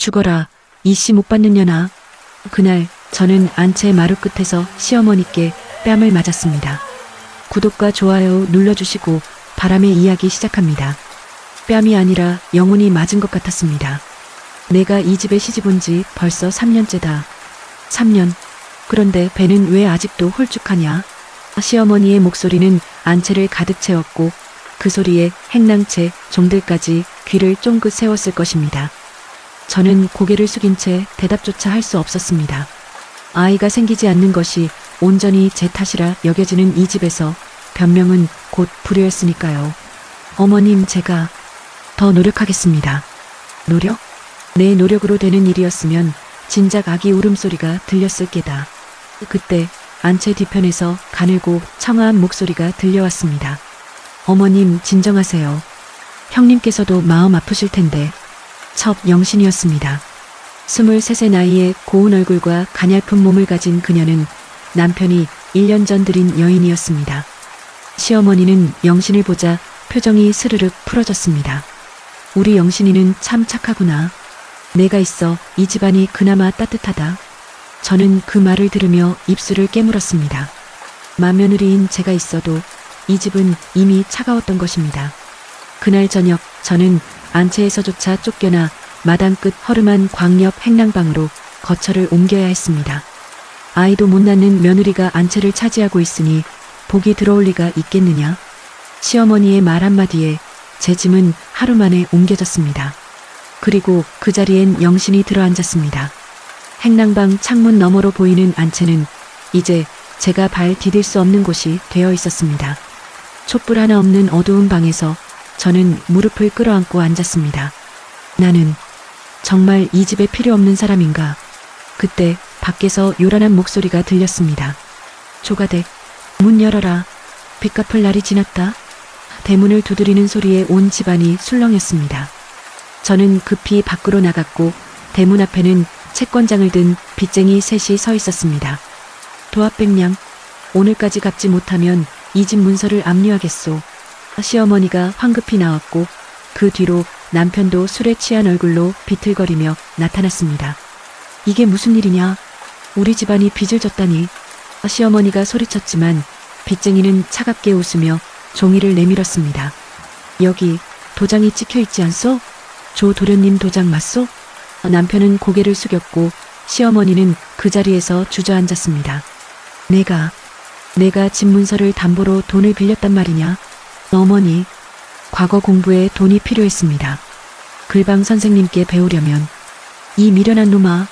죽어라, 이 씨 못 받는 년아. 그날 저는 안채 마루 끝에서 시어머니께 뺨을 맞았습니다. 구독과 좋아요 눌러주시고 바람의 이야기 시작합니다. 뺨이 아니라 영혼이 맞은 것 같았습니다. 내가 이 집에 시집 온 지 벌써 3년째다. 3년. 그런데 배는 왜 아직도 홀쭉하냐? 시어머니의 목소리는 안채를 가득 채웠고 그 소리에 행랑채 종들까지 귀를 쫑긋 세웠을 것입니다. 저는 고개를 숙인 채 대답조차 할 수 없었습니다. 아이가 생기지 않는 것이 온전히 제 탓이라 여겨지는 이 집에서 변명은 곧 불효였으니까요. 어머님, 제가 더 노력하겠습니다. 노력? 내 노력으로 되는 일이었으면 진작 아기 울음소리가 들렸을 게다. 그때 안채 뒤편에서 가늘고 청아한 목소리가 들려왔습니다. 어머님, 진정하세요. 형님께서도 마음 아프실 텐데. 첩 영신이었습니다. 23세 나이에 고운 얼굴과 가냘픈 몸을 가진 그녀는 남편이 1년 전 들인 여인이었습니다. 시어머니는 영신을 보자 표정이 스르륵 풀어졌습니다. 우리 영신이는 참 착하구나. 내가 있어 이 집안이 그나마 따뜻하다. 저는 그 말을 들으며 입술을 깨물었습니다. 맏며느리인 제가 있어도 이 집은 이미 차가웠던 것입니다. 그날 저녁 저는 안채에서조차 쫓겨나 마당 끝 허름한 광역 행랑방으로 거처를 옮겨야 했습니다. 아이도 못 낳는 며느리가 안채를 차지하고 있으니 복이 들어올 리가 있겠느냐. 시어머니의 말 한마디에 제 짐은 하루 만에 옮겨졌습니다. 그리고 그 자리엔 영신이 들어앉았습니다. 행랑방 창문 너머로 보이는 안채는 이제 제가 발 디딜 수 없는 곳이 되어 있었습니다. 촛불 하나 없는 어두운 방에서 저는 무릎을 끌어안고 앉았습니다. 나는 정말 이 집에 필요 없는 사람인가? 그때 밖에서 요란한 목소리가 들렸습니다. 조가댁, 문 열어라. 빚 갚을 날이 지났다. 대문을 두드리는 소리에 온 집안이 술렁였습니다. 저는 급히 밖으로 나갔고 대문 앞에는 채권장을 든 빚쟁이 셋이 서 있었습니다. 도합백냥, 오늘까지 갚지 못하면 이 집 문서를 압류하겠소. 시어머니가 황급히 나왔고 그 뒤로 남편도 술에 취한 얼굴로 비틀거리며 나타났습니다. 이게 무슨 일이냐? 우리 집안이 빚을 졌다니. 시어머니가 소리쳤지만 빚쟁이는 차갑게 웃으며 종이를 내밀었습니다. 여기 도장이 찍혀 있지 않소? 조 도련님 도장 맞소? 남편은 고개를 숙였고 시어머니는 그 자리에서 주저앉았습니다. 내가 집 문서를 담보로 돈을 빌렸단 말이냐? 어머니, 과거 공부에 돈이 필요했습니다. 글방 선생님께 배우려면. 이 미련한 놈아.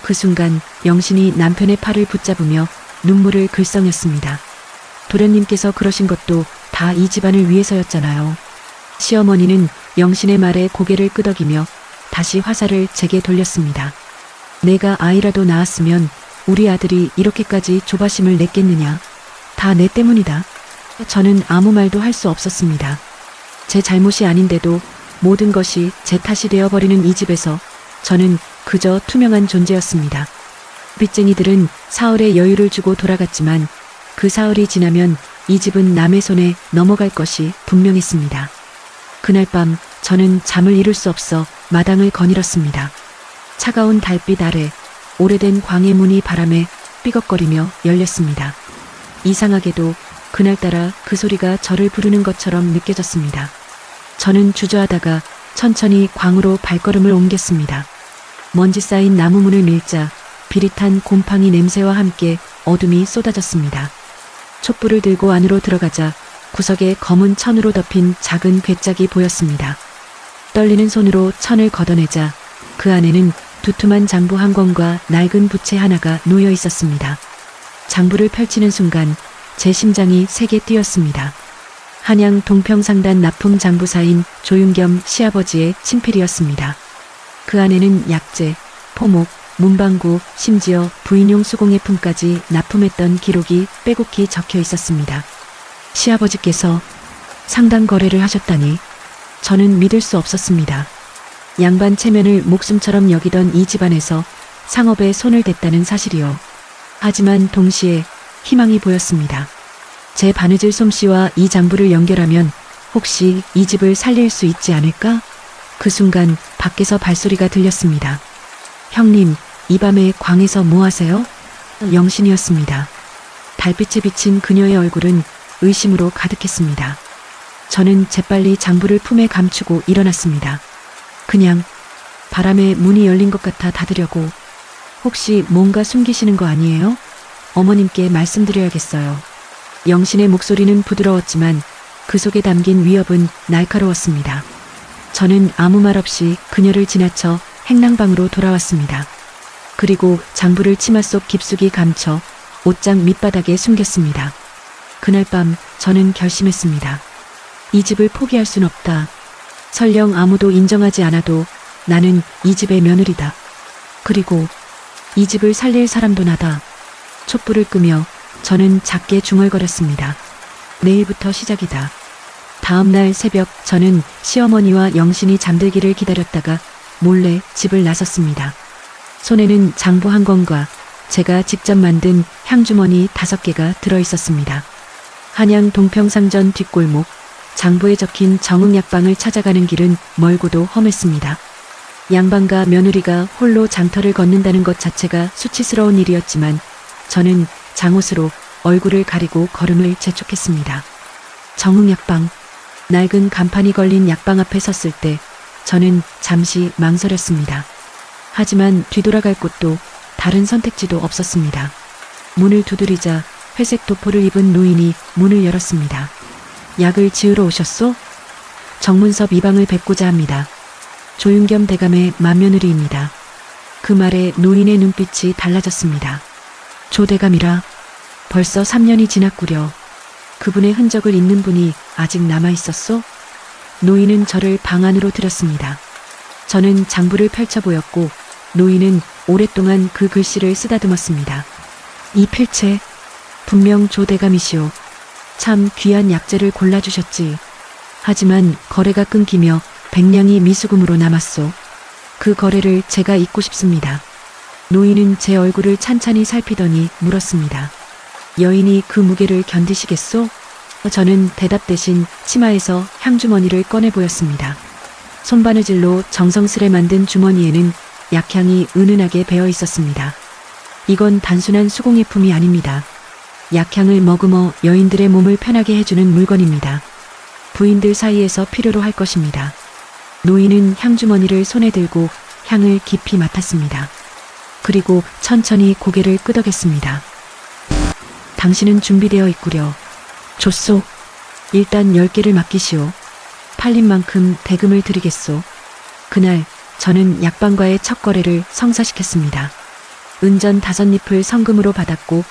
그 순간 영신이 남편의 팔을 붙잡으며 눈물을 글썽였습니다. 도련님께서 그러신 것도 다 이 집안을 위해서였잖아요. 시어머니는 영신의 말에 고개를 끄덕이며 다시 화살을 제게 돌렸습니다. 내가 아이라도 낳았으면 우리 아들이 이렇게까지 조바심을 냈겠느냐. 다 내 때문이다. 저는 아무 말도 할 수 없었습니다. 제 잘못이 아닌데도 모든 것이 제 탓이 되어버리는 이 집에서 저는 그저 투명한 존재였습니다. 빚쟁이들은 사흘의 여유를 주고 돌아갔지만 그 사흘이 지나면 이 집은 남의 손에 넘어갈 것이 분명했습니다. 그날 밤 저는 잠을 이룰 수 없어 마당을 거닐었습니다. 차가운 달빛 아래 오래된 광해문이 바람에 삐걱거리며 열렸습니다. 이상하게도 그날따라 그 소리가 저를 부르는 것처럼 느껴졌습니다. 저는 주저하다가 천천히 광으로 발걸음을 옮겼습니다. 먼지 쌓인 나무 문을 밀자 비릿한 곰팡이 냄새와 함께 어둠이 쏟아졌습니다. 촛불을 들고 안으로 들어가자 구석에 검은 천으로 덮인 작은 괴짝이 보였습니다. 떨리는 손으로 천을 걷어내자 그 안에는 두툼한 장부 한 권과 낡은 부채 하나가 놓여 있었습니다. 장부를 펼치는 순간 제 심장이 세게 뛰었습니다. 한양 동평상단 납품 장부사인 조윤겸 시아버지의 친필이었습니다. 그 안에는 약재, 포목, 문방구, 심지어 부인용 수공예품까지 납품했던 기록이 빼곡히 적혀 있었습니다. 시아버지께서 상당 거래를 하셨다니 저는 믿을 수 없었습니다. 양반 체면을 목숨처럼 여기던 이 집안에서 상업에 손을 댔다는 사실이요. 하지만 동시에 희망이 보였습니다. 제 바느질 솜씨와 이 장부를 연결하면 혹시 이 집을 살릴 수 있지 않을까? 그 순간 밖에서 발소리가 들렸습니다. 형님, 이 밤에 광에서 뭐 하세요? 영신이었습니다. 달빛에 비친 그녀의 얼굴은 의심으로 가득했습니다. 저는 재빨리 장부를 품에 감추고 일어났습니다. 그냥 바람에 문이 열린 것 같아 닫으려고. 혹시 뭔가 숨기시는 거 아니에요? 어머님께 말씀드려야겠어요. 영신의 목소리는 부드러웠지만 그 속에 담긴 위협은 날카로웠습니다. 저는 아무 말 없이 그녀를 지나쳐 행랑방으로 돌아왔습니다. 그리고 장부를 치마 속 깊숙이 감춰 옷장 밑바닥에 숨겼습니다. 그날 밤 저는 결심했습니다. 이 집을 포기할 순 없다. 설령 아무도 인정하지 않아도 나는 이 집의 며느리다. 그리고 이 집을 살릴 사람도 나다. 촛불을 끄며 저는 작게 중얼거렸습니다. 내일부터 시작이다. 다음 날 새벽 저는 시어머니와 영신이 잠들기를 기다렸다가 몰래 집을 나섰습니다. 손에는 장부 한 권과 제가 직접 만든 향주머니 5개가 들어있었습니다. 한양 동평상전 뒷골목, 장부에 적힌 정흥약방을 찾아가는 길은 멀고도 험했습니다. 양반과 며느리가 홀로 장터를 걷는다는 것 자체가 수치스러운 일이었지만 저는 장옷으로 얼굴을 가리고 걸음을 재촉했습니다. 정흥약방, 낡은 간판이 걸린 약방 앞에 섰을 때 저는 잠시 망설였습니다. 하지만 뒤돌아갈 곳도 다른 선택지도 없었습니다. 문을 두드리자 회색 도포를 입은 노인이 문을 열었습니다. 약을 지으러 오셨소? 정문섭 이방을 뵙고자 합니다. 조윤겸 대감의 맏며느리입니다. 그 말에 노인의 눈빛이 달라졌습니다. 조 대감이라 벌써 3년이 지났구려. 그분의 흔적을 잇는 분이 아직 남아있었소? 노인은 저를 방 안으로 들였습니다. 저는 장부를 펼쳐 보였고 노인은 오랫동안 그 글씨를 쓰다듬었습니다. 이 필체, 분명 조 대감이시오. 참 귀한 약재를 골라주셨지. 하지만 거래가 끊기며 백냥이 미수금으로 남았소. 그 거래를 제가 잊고 싶습니다. 노인은 제 얼굴을 찬찬히 살피더니 물었습니다. 여인이 그 무게를 견디시겠소? 저는 대답 대신 치마에서 향주머니를 꺼내 보였습니다. 손바느질로 정성스레 만든 주머니에는 약향이 은은하게 배어 있었습니다. 이건 단순한 수공예품이 아닙니다. 약향을 머금어 여인들의 몸을 편하게 해주는 물건입니다. 부인들 사이에서 필요로 할 것입니다. 노인은 향주머니를 손에 들고 향을 깊이 맡았습니다. 그리고 천천히 고개를 끄덕였습니다. 당신은 준비되어 있구려. 좋소. 일단 10개를 맡기시오. 팔린 만큼 대금을 드리겠소. 그날 저는 약방과의 첫 거래를 성사시켰습니다. 은전 5잎을 성금으로 받았고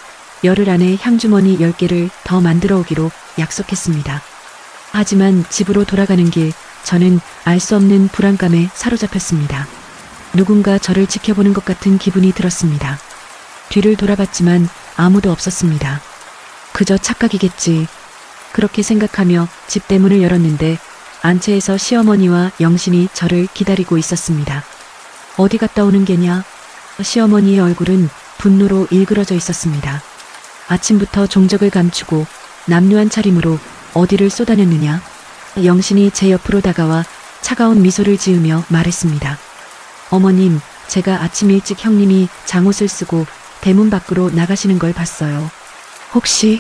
열흘 안에 향주머니 10개를 더 만들어 오기로 약속했습니다. 하지만 집으로 돌아가는 길 저는 알 수 없는 불안감에 사로잡혔습니다. 누군가 저를 지켜보는 것 같은 기분이 들었습니다. 뒤를 돌아봤지만 아무도 없었습니다. 그저 착각이겠지. 그렇게 생각하며 집 대문을 열었는데 안채에서 시어머니와 영신이 저를 기다리고 있었습니다. 어디 갔다 오는 게냐? 시어머니의 얼굴은 분노로 일그러져 있었습니다. 아침부터 종적을 감추고 남루한 차림으로 어디를 쏟아냈느냐? 영신이 제 옆으로 다가와 차가운 미소를 지으며 말했습니다. 어머님, 제가 아침 일찍 형님이 장옷을 쓰고 대문 밖으로 나가시는 걸 봤어요. 혹시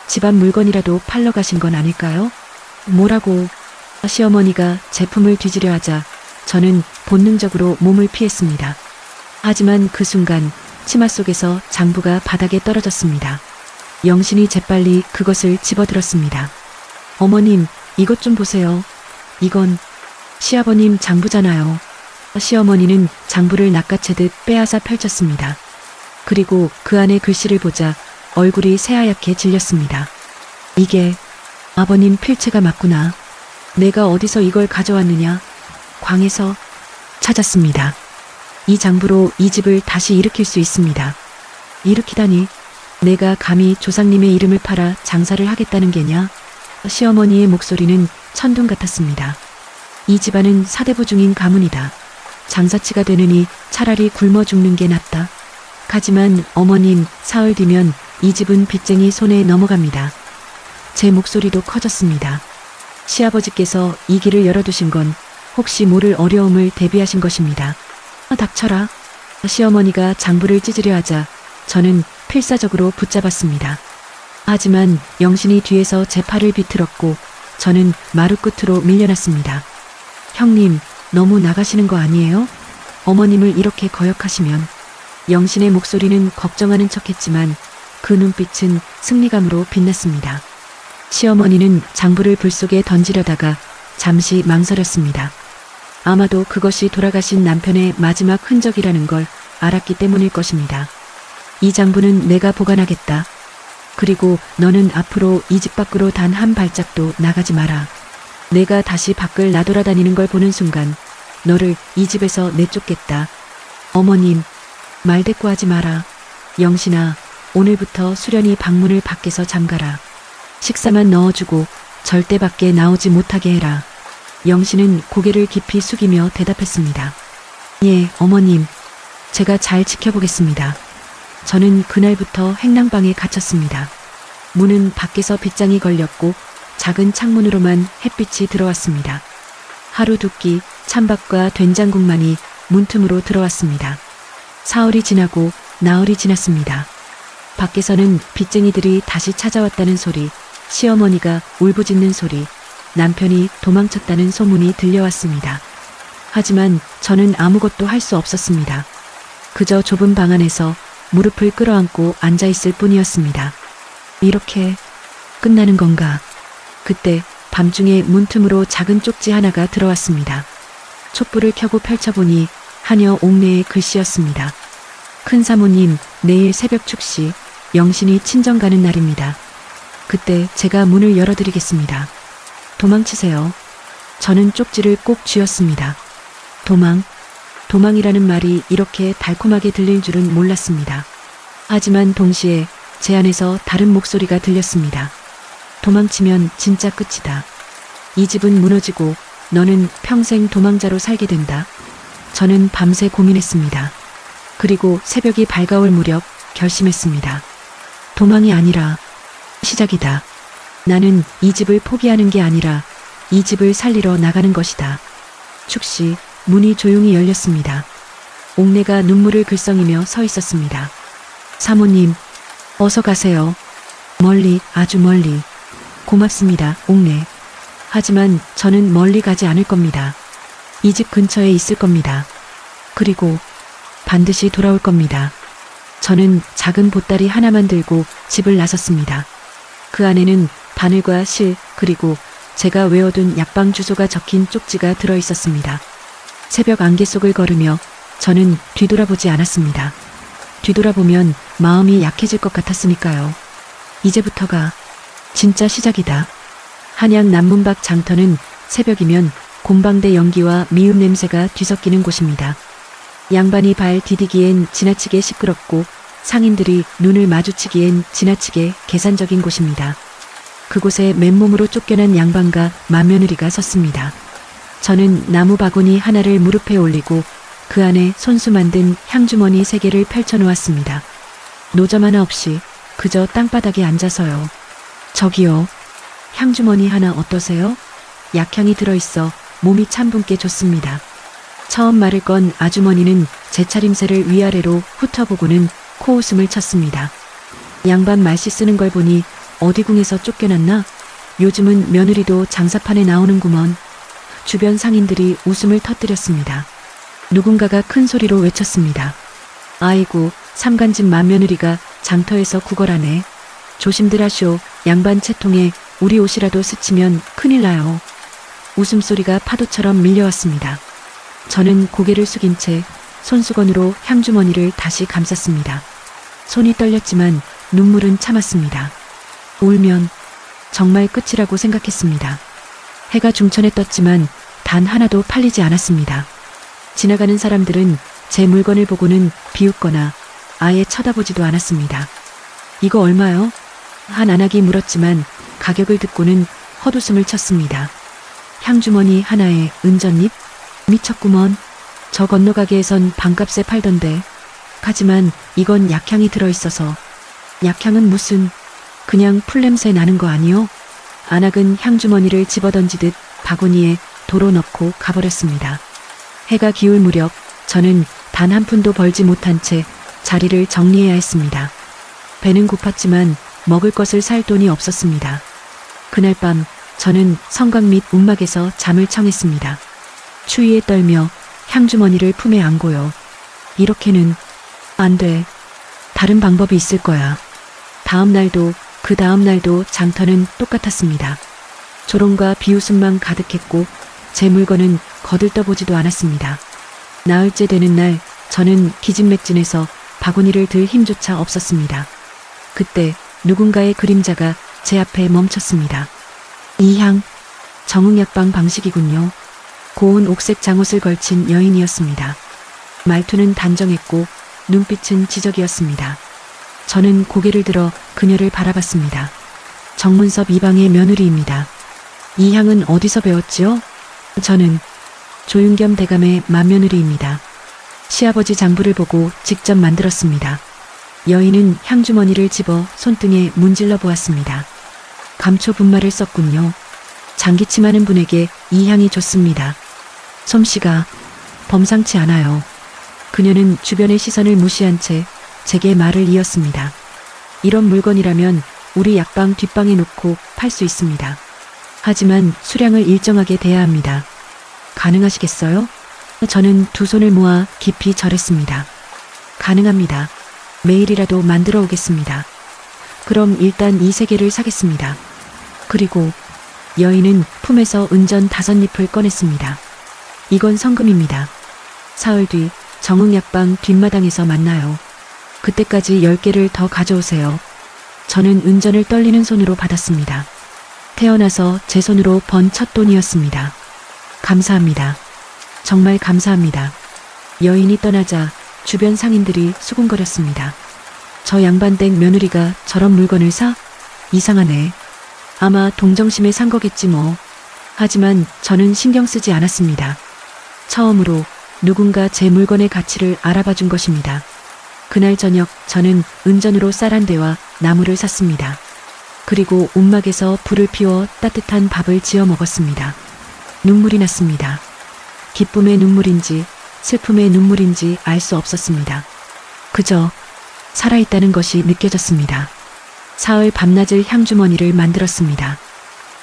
집안 물건이라도 팔러 가신 건 아닐까요? 뭐라고? 시어머니가 제품을 뒤지려 하자 저는 본능적으로 몸을 피했습니다. 하지만 그 순간 치마 속에서 장부가 바닥에 떨어졌습니다. 영신이 재빨리 그것을 집어들었습니다. 어머님, 이것 좀 보세요. 이건 시아버님 장부잖아요. 시어머니는 장부를 낚아채듯 빼앗아 펼쳤습니다. 그리고 그 안에 글씨를 보자 얼굴이 새하얗게 질렸습니다. 이게 아버님 필체가 맞구나. 내가 어디서 이걸 가져왔느냐? 광에서 찾았습니다. 이 장부로 이 집을 다시 일으킬 수 있습니다. 일으키다니, 내가 감히 조상님의 이름을 팔아 장사를 하겠다는 게냐? 시어머니의 목소리는 천둥 같았습니다. 이 집안은 사대부 중인 가문이다. 장사치가 되느니 차라리 굶어 죽는 게 낫다. 하지만 어머님, 사흘 뒤면 이 집은 빚쟁이 손에 넘어갑니다. 제 목소리도 커졌습니다. 시아버지께서 이 길을 열어두신 건 혹시 모를 어려움을 대비하신 것입니다. 닥쳐라. 시어머니가 장부를 찢으려 하자 저는 필사적으로 붙잡았습니다. 하지만 영신이 뒤에서 제 팔을 비틀었고 저는 마루 끝으로 밀려났습니다. 형님, 너무 나가시는 거 아니에요? 어머님을 이렇게 거역하시면. 영신의 목소리는 걱정하는 척했지만 그 눈빛은 승리감으로 빛났습니다. 시어머니는 장부를 불 속에 던지려다가 잠시 망설였습니다. 아마도 그것이 돌아가신 남편의 마지막 흔적이라는 걸 알았기 때문일 것입니다. 이 장부는 내가 보관하겠다. 그리고 너는 앞으로 이 집 밖으로 단 한 발짝도 나가지 마라. 내가 다시 밖을 나돌아다니는 걸 보는 순간 너를 이 집에서 내쫓겠다. 어머님, 말대꾸하지 마라. 영신아, 오늘부터 수련이 방문을 밖에서 잠가라. 식사만 넣어주고 절대 밖에 나오지 못하게 해라. 영신은 고개를 깊이 숙이며 대답했습니다. 예, 어머님. 제가 잘 지켜보겠습니다. 저는 그날부터 행랑방에 갇혔습니다. 문은 밖에서 빗장이 걸렸고 작은 창문으로만 햇빛이 들어왔습니다. 하루 두 끼 찬밥과 된장국만이 문틈으로 들어왔습니다. 사흘이 지나고 나흘이 지났습니다. 밖에서는 빚쟁이들이 다시 찾아왔다는 소리, 시어머니가 울부짖는 소리, 남편이 도망쳤다는 소문이 들려왔습니다. 하지만 저는 아무것도 할 수 없었습니다. 그저 좁은 방 안에서 무릎을 끌어안고 앉아있을 뿐이었습니다. 이렇게 끝나는 건가? 그때 밤중에 문틈으로 작은 쪽지 하나가 들어왔습니다. 촛불을 켜고 펼쳐보니 하녀 옥내의 글씨였습니다. 큰 사모님, 내일 새벽 축시, 영신이 친정 가는 날입니다. 그때 제가 문을 열어드리겠습니다. 도망치세요. 저는 쪽지를 꼭 쥐었습니다. 도망이라는 말이 이렇게 달콤하게 들릴 줄은 몰랐습니다. 하지만 동시에 제 안에서 다른 목소리가 들렸습니다. 도망치면 진짜 끝이다. 이 집은 무너지고 너는 평생 도망자로 살게 된다. 저는 밤새 고민했습니다. 그리고 새벽이 밝아올 무렵 결심했습니다. 도망이 아니라 시작이다. 나는 이 집을 포기하는 게 아니라 이 집을 살리러 나가는 것이다. 축시, 문이 조용히 열렸습니다. 옥내가 눈물을 글썽이며 서 있었습니다. 사모님, 어서 가세요. 멀리, 아주 멀리. 고맙습니다, 옥내. 하지만 저는 멀리 가지 않을 겁니다. 이 집 근처에 있을 겁니다. 그리고 반드시 돌아올 겁니다. 저는 작은 보따리 하나만 들고 집을 나섰습니다. 그 안에는 바늘과 실, 그리고 제가 외워둔 약방 주소가 적힌 쪽지가 들어 있었습니다. 새벽 안개 속을 걸으며 저는 뒤돌아보지 않았습니다. 뒤돌아보면 마음이 약해질 것 같았으니까요. 이제부터가 진짜 시작이다. 한양 남문 밖 장터는 새벽이면 곰방대 연기와 미음 냄새가 뒤섞이는 곳입니다. 양반이 발 디디기엔 지나치게 시끄럽고 상인들이 눈을 마주치기엔 지나치게 계산적인 곳입니다. 그곳에 맨몸으로 쫓겨난 양반과 맏며느리가 섰습니다. 저는 나무 바구니 하나를 무릎에 올리고 그 안에 손수 만든 향주머니 3개를 펼쳐놓았습니다. 노점 하나 없이 그저 땅바닥에 앉아서요. 저기요. 향주머니 하나 어떠세요? 약향이 들어있어 몸이 찬분께 좋습니다. 처음 말을 건 아주머니는 제 차림새를 위아래로 훑어보고는 코웃음을 쳤습니다. 양반 말씨 쓰는 걸 보니 어디궁에서 쫓겨났나? 요즘은 며느리도 장사판에 나오는구먼. 주변 상인들이 웃음을 터뜨렸습니다. 누군가가 큰 소리로 외쳤습니다. 아이고, 삼간집 맏며느리가 장터에서 구걸하네. 조심들 하쇼. 양반 채통에 우리 옷이라도 스치면 큰일 나요. 웃음소리가 파도처럼 밀려왔습니다. 저는 고개를 숙인 채 손수건으로 향주머니를 다시 감쌌습니다. 손이 떨렸지만 눈물은 참았습니다. 울면 정말 끝이라고 생각했습니다. 해가 중천에 떴지만 단 하나도 팔리지 않았습니다. 지나가는 사람들은 제 물건을 보고는 비웃거나 아예 쳐다보지도 않았습니다. 이거 얼마요? 한 안하기 물었지만 가격을 듣고는 헛웃음을 쳤습니다. 향주머니 하나에 은전잎? 미쳤구먼. 저 건너 가게에선 반값에 팔던데. 하지만 이건 약향이 들어있어서. 약향은 무슨, 그냥 풀냄새 나는 거 아니요? 안악은 향주머니를 집어던지듯 바구니에 도로 넣고 가버렸습니다. 해가 기울 무렵 저는 단 한 푼도 벌지 못한 채 자리를 정리해야 했습니다. 배는 고팠지만 먹을 것을 살 돈이 없었습니다. 그날 밤 저는 성곽 및 움막에서 잠을 청했습니다. 추위에 떨며 향주머니를 품에 안고요. 이렇게는 안 돼. 다른 방법이 있을 거야. 다음 날도 그 다음 날도 장터는 똑같았습니다. 조롱과 비웃음만 가득했고 제 물건은 거들떠보지도 않았습니다. 나흘째 되는 날 저는 기진맥진해서 바구니를 들 힘조차 없었습니다. 그때 누군가의 그림자가 제 앞에 멈췄습니다. 이 향, 정응약방 방식이군요. 고운 옥색 장옷을 걸친 여인이었습니다. 말투는 단정했고 눈빛은 지적이었습니다. 저는 고개를 들어 그녀를 바라봤습니다. 정문섭 이방의 며느리입니다. 이 향은 어디서 배웠지요? 저는 조윤겸 대감의 맏며느리입니다. 시아버지 장부를 보고 직접 만들었습니다. 여인은 향주머니를 집어 손등에 문질러 보았습니다. 감초 분말을 썼군요. 장기침하는 분에게 이 향이 좋습니다. 솜씨가 범상치 않아요. 그녀는 주변의 시선을 무시한 채 제게 말을 이었습니다. 이런 물건이라면 우리 약방 뒷방에 놓고 팔 수 있습니다. 하지만 수량을 일정하게 돼야 합니다. 가능하시겠어요? 저는 두 손을 모아 깊이 절했습니다. 가능합니다. 매일이라도 만들어 오겠습니다. 그럼 일단 이 세 개를 사겠습니다. 그리고 여인은 품에서 은전 5잎을 꺼냈습니다. 이건 성금입니다. 사흘 뒤 정응약방 뒷마당에서 만나요. 그때까지 10개를 더 가져오세요. 저는 은전을 떨리는 손으로 받았습니다. 태어나서 제 손으로 번 첫 돈이었습니다. 감사합니다. 정말 감사합니다. 여인이 떠나자 주변 상인들이 수군거렸습니다. 저 양반댁 며느리가 저런 물건을 사? 이상하네. 아마 동정심에 산 거겠지 뭐. 하지만 저는 신경 쓰지 않았습니다. 처음으로 누군가 제 물건의 가치를 알아봐 준 것입니다. 그날 저녁 저는 은전으로 쌀 한 대와 나무를 샀습니다. 그리고 움막에서 불을 피워 따뜻한 밥을 지어 먹었습니다. 눈물이 났습니다. 기쁨의 눈물인지 슬픔의 눈물인지 알 수 없었습니다. 그저 살아있다는 것이 느껴졌습니다. 사흘 밤낮을 향주머니를 만들었습니다.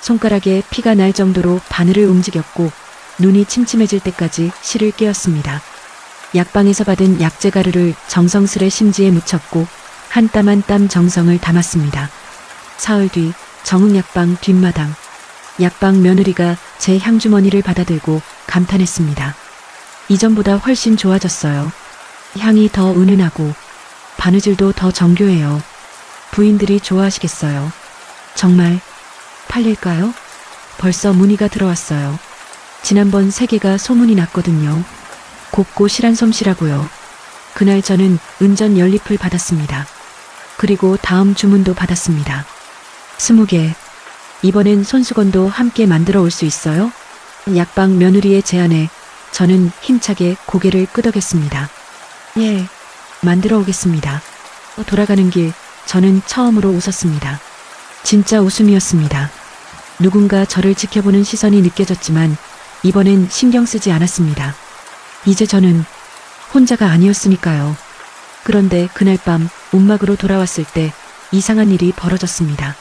손가락에 피가 날 정도로 바늘을 움직였고 눈이 침침해질 때까지 실을 꿰었습니다. 약방에서 받은 약재 가루를 정성스레 심지에 묻혔고 한 땀 한 땀 정성을 담았습니다. 사흘 뒤 정응약방 뒷마당. 약방 며느리가 제 향주머니를 받아들고 감탄했습니다. 이전보다 훨씬 좋아졌어요. 향이 더 은은하고 바느질도 더 정교해요. 부인들이 좋아하시겠어요. 정말 팔릴까요? 벌써 문의가 들어왔어요. 지난번 3개가 소문이 났거든요. 곱고 실한 솜씨라고요. 그날 저는 은전 10잎을 받았습니다. 그리고 다음 주문도 받았습니다. 20개. 이번엔 손수건도 함께 만들어 올 수 있어요? 약방 며느리의 제안에 저는 힘차게 고개를 끄덕였습니다. 예, 만들어 오겠습니다. 돌아가는 길 저는 처음으로 웃었습니다. 진짜 웃음이었습니다. 누군가 저를 지켜보는 시선이 느껴졌지만 이번엔 신경 쓰지 않았습니다. 이제 저는 혼자가 아니었으니까요. 그런데 그날 밤 움막으로 돌아왔을 때 이상한 일이 벌어졌습니다.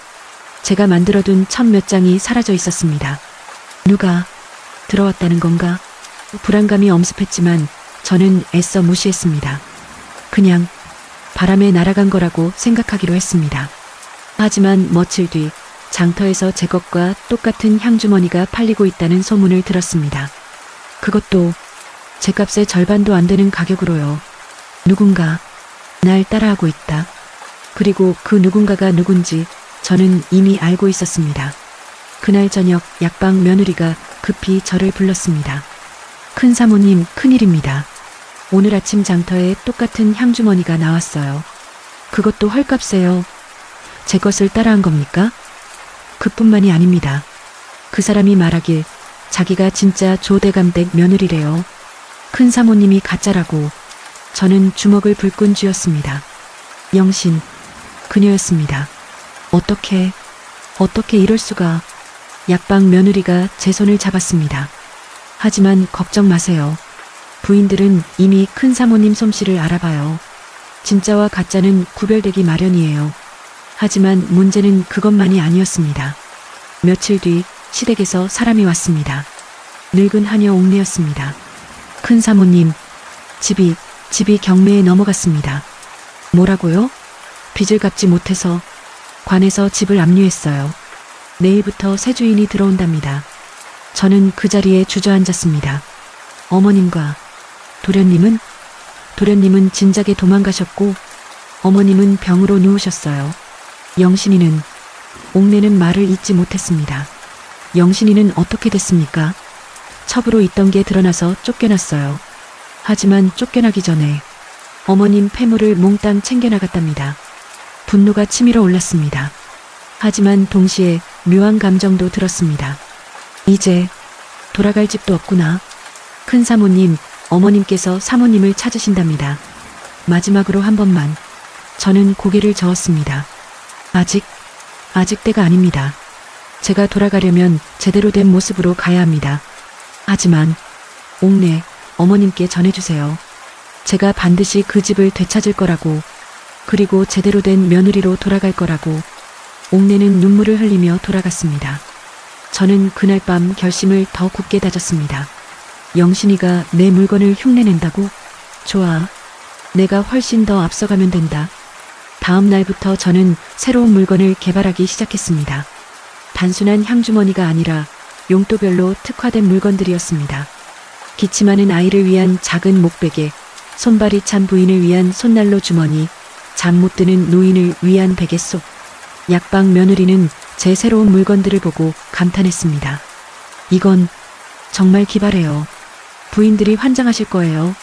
제가 만들어둔 천 몇 장이 사라져 있었습니다. 누가 들어왔다는 건가? 불안감이 엄습했지만 저는 애써 무시했습니다. 그냥 바람에 날아간 거라고 생각하기로 했습니다. 하지만 며칠 뒤 장터에서 제 것과 똑같은 향주머니가 팔리고 있다는 소문을 들었습니다. 그것도 제 값의 절반도 안 되는 가격으로요. 누군가 날 따라하고 있다. 그리고 그 누군가가 누군지 저는 이미 알고 있었습니다. 그날 저녁 약방 며느리가 급히 저를 불렀습니다. 큰 사모님, 큰일입니다. 오늘 아침 장터에 똑같은 향주머니가 나왔어요. 그것도 헐값에요. 제 것을 따라한 겁니까? 그뿐만이 아닙니다. 그 사람이 말하길 자기가 진짜 조대감댁 며느리래요. 큰 사모님이 가짜라고. 저는 주먹을 불끈 쥐었습니다. 영신, 그녀였습니다. 어떻게 이럴 수가. 약방 며느리가 제 손을 잡았습니다. 하지만 걱정 마세요. 부인들은 이미 큰 사모님 솜씨를 알아봐요. 진짜와 가짜는 구별되기 마련이에요. 하지만 문제는 그것만이 아니었습니다. 며칠 뒤 시댁에서 사람이 왔습니다. 늙은 하녀 옥내였습니다. 큰 사모님, 집이 경매에 넘어갔습니다. 뭐라고요? 빚을 갚지 못해서 관에서 집을 압류했어요. 내일부터 새 주인이 들어온답니다. 저는 그 자리에 주저앉았습니다. 어머님과 도련님은 진작에 도망가셨고 어머님은 병으로 누우셨어요. 영신이는 옥내는 말을 잇지 못했습니다. 영신이는 어떻게 됐습니까? 첩으로 있던 게 드러나서 쫓겨났어요. 하지만 쫓겨나기 전에 어머님 폐물을 몽땅 챙겨나갔답니다. 분노가 치밀어 올랐습니다. 하지만 동시에 묘한 감정도 들었습니다. 이제 돌아갈 집도 없구나. 큰 사모님, 어머님께서 사모님을 찾으신답니다. 마지막으로 한 번만. 저는 고개를 저었습니다. 아직 때가 아닙니다. 제가 돌아가려면 제대로 된 모습으로 가야 합니다. 하지만 옥내 어머님께 전해주세요. 제가 반드시 그 집을 되찾을 거라고, 그리고 제대로 된 며느리로 돌아갈 거라고. 옥내는 눈물을 흘리며 돌아갔습니다. 저는 그날 밤 결심을 더 굳게 다졌습니다. 영신이가 내 물건을 흉내낸다고? 좋아. 내가 훨씬 더 앞서가면 된다. 다음 날부터 저는 새로운 물건을 개발하기 시작했습니다. 단순한 향주머니가 아니라 용도별로 특화된 물건들이었습니다. 기침하는 아이를 위한 작은 목베개, 손발이 찬 부인을 위한 손난로 주머니, 잠 못 드는 노인을 위한 베갯속. 약방 며느리는 제 새로운 물건들을 보고 감탄했습니다. 이건 정말 기발해요. 부인들이 환장하실 거예요.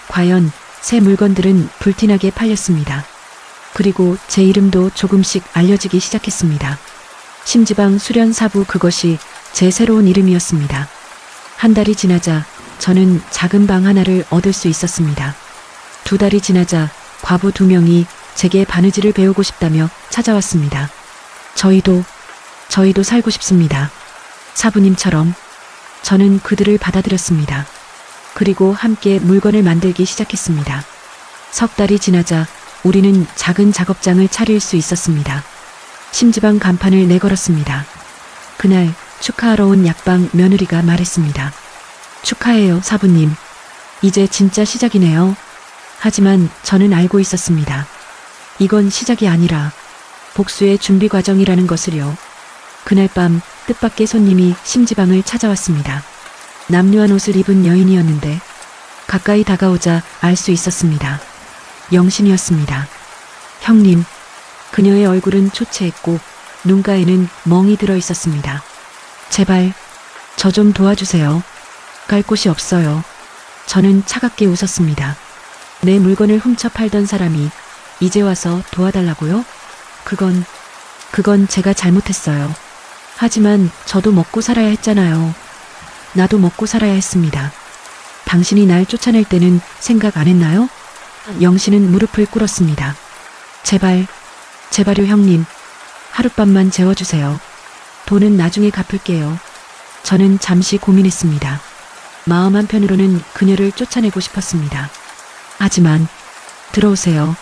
과연 새 물건들은 불티나게 팔렸습니다. 그리고 제 이름도 조금씩 알려지기 시작했습니다. 심지방 수련사부, 그것이 제 새로운 이름이었습니다. 한 달이 지나자 저는 작은 방 하나를 얻을 수 있었습니다. 2달이 지나자 과부 2명이 제게 바느질을 배우고 싶다며 찾아왔습니다. 저희도 살고 싶습니다. 사부님처럼. 저는 그들을 받아들였습니다. 그리고 함께 물건을 만들기 시작했습니다. 3달이 지나자 우리는 작은 작업장을 차릴 수 있었습니다. 심지방 간판을 내걸었습니다. 그날 축하하러 온 약방 며느리가 말했습니다. 축하해요, 사부님. 이제 진짜 시작이네요. 하지만 저는 알고 있었습니다. 이건 시작이 아니라 복수의 준비 과정이라는 것을요. 그날 밤 뜻밖의 손님이 심지방을 찾아왔습니다. 남루한 옷을 입은 여인이었는데 가까이 다가오자 알 수 있었습니다. 영신이었습니다. 형님, 그녀의 얼굴은 초췌했고 눈가에는 멍이 들어 있었습니다. 제발 저 좀 도와주세요. 갈 곳이 없어요. 저는 차갑게 웃었습니다. 내 물건을 훔쳐 팔던 사람이 이제 와서 도와달라고요? 그건 제가 잘못했어요. 하지만 저도 먹고 살아야 했잖아요. 나도 먹고 살아야 했습니다. 당신이 날 쫓아낼 때는 생각 안 했나요? 영신은 무릎을 꿇었습니다. 제발요 형님. 하룻밤만 재워주세요. 돈은 나중에 갚을게요. 저는 잠시 고민했습니다. 마음 한편으로는 그녀를 쫓아내고 싶었습니다. 하지만 들어오세요.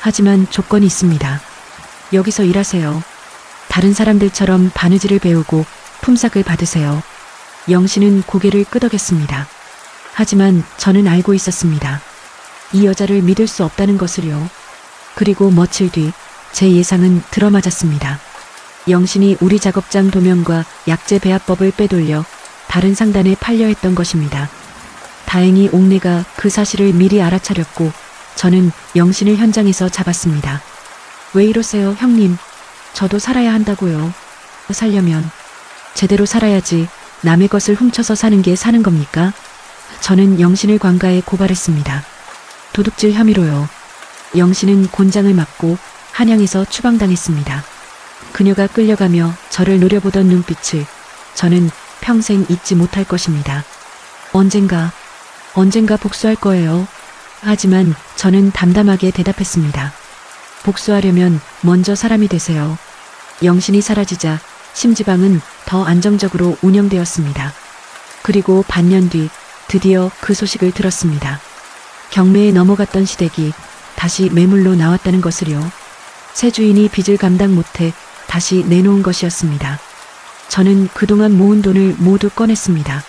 하지만 조건이 있습니다. 여기서 일하세요. 다른 사람들처럼 바느질을 배우고 품삯을 받으세요. 영신은 고개를 끄덕였습니다. 하지만 저는 알고 있었습니다. 이 여자를 믿을 수 없다는 것을요. 그리고 며칠 뒤 제 예상은 들어맞았습니다. 영신이 우리 작업장 도면과 약재 배합법을 빼돌려 다른 상단에 팔려 했던 것입니다. 다행히 옥내가 그 사실을 미리 알아차렸고 저는 영신을 현장에서 잡았습니다. 왜 이러세요, 형님? 저도 살아야 한다고요. 살려면 제대로 살아야지 남의 것을 훔쳐서 사는 게 사는 겁니까? 저는 영신을 관가에 고발했습니다. 도둑질 혐의로요. 영신은 곤장을 맞고 한양에서 추방당했습니다. 그녀가 끌려가며 저를 노려보던 눈빛을 저는 평생 잊지 못할 것입니다. 언젠가 복수할 거예요. 하지만 저는 담담하게 대답했습니다. 복수하려면 먼저 사람이 되세요. 영신이 사라지자 심지방은 더 안정적으로 운영되었습니다. 그리고 반년 뒤 드디어 그 소식을 들었습니다. 경매에 넘어갔던 시댁이 다시 매물로 나왔다는 것을요. 새 주인이 빚을 감당 못해 다시 내놓은 것이었습니다. 저는 그동안 모은 돈을 모두 꺼냈습니다.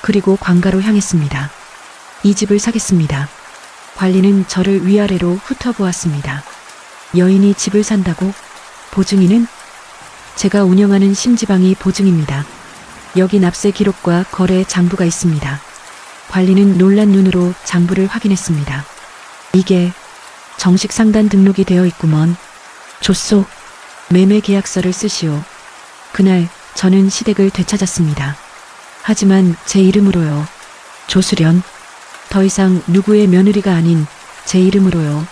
그리고 관가로 향했습니다. 이 집을 사겠습니다. 관리는 저를 위아래로 훑어보았습니다. 여인이 집을 산다고? 보증인은? 제가 운영하는 심지방이 보증입니다. 여기 납세 기록과 거래 장부가 있습니다. 관리는 놀란 눈으로 장부를 확인했습니다. 이게 정식 상단 등록이 되어 있구먼. 줬소. 매매 계약서를 쓰시오. 그날 저는 시댁을 되찾았습니다. 하지만 제 이름으로요. 조수련. 더 이상 누구의 며느리가 아닌 제 이름으로요.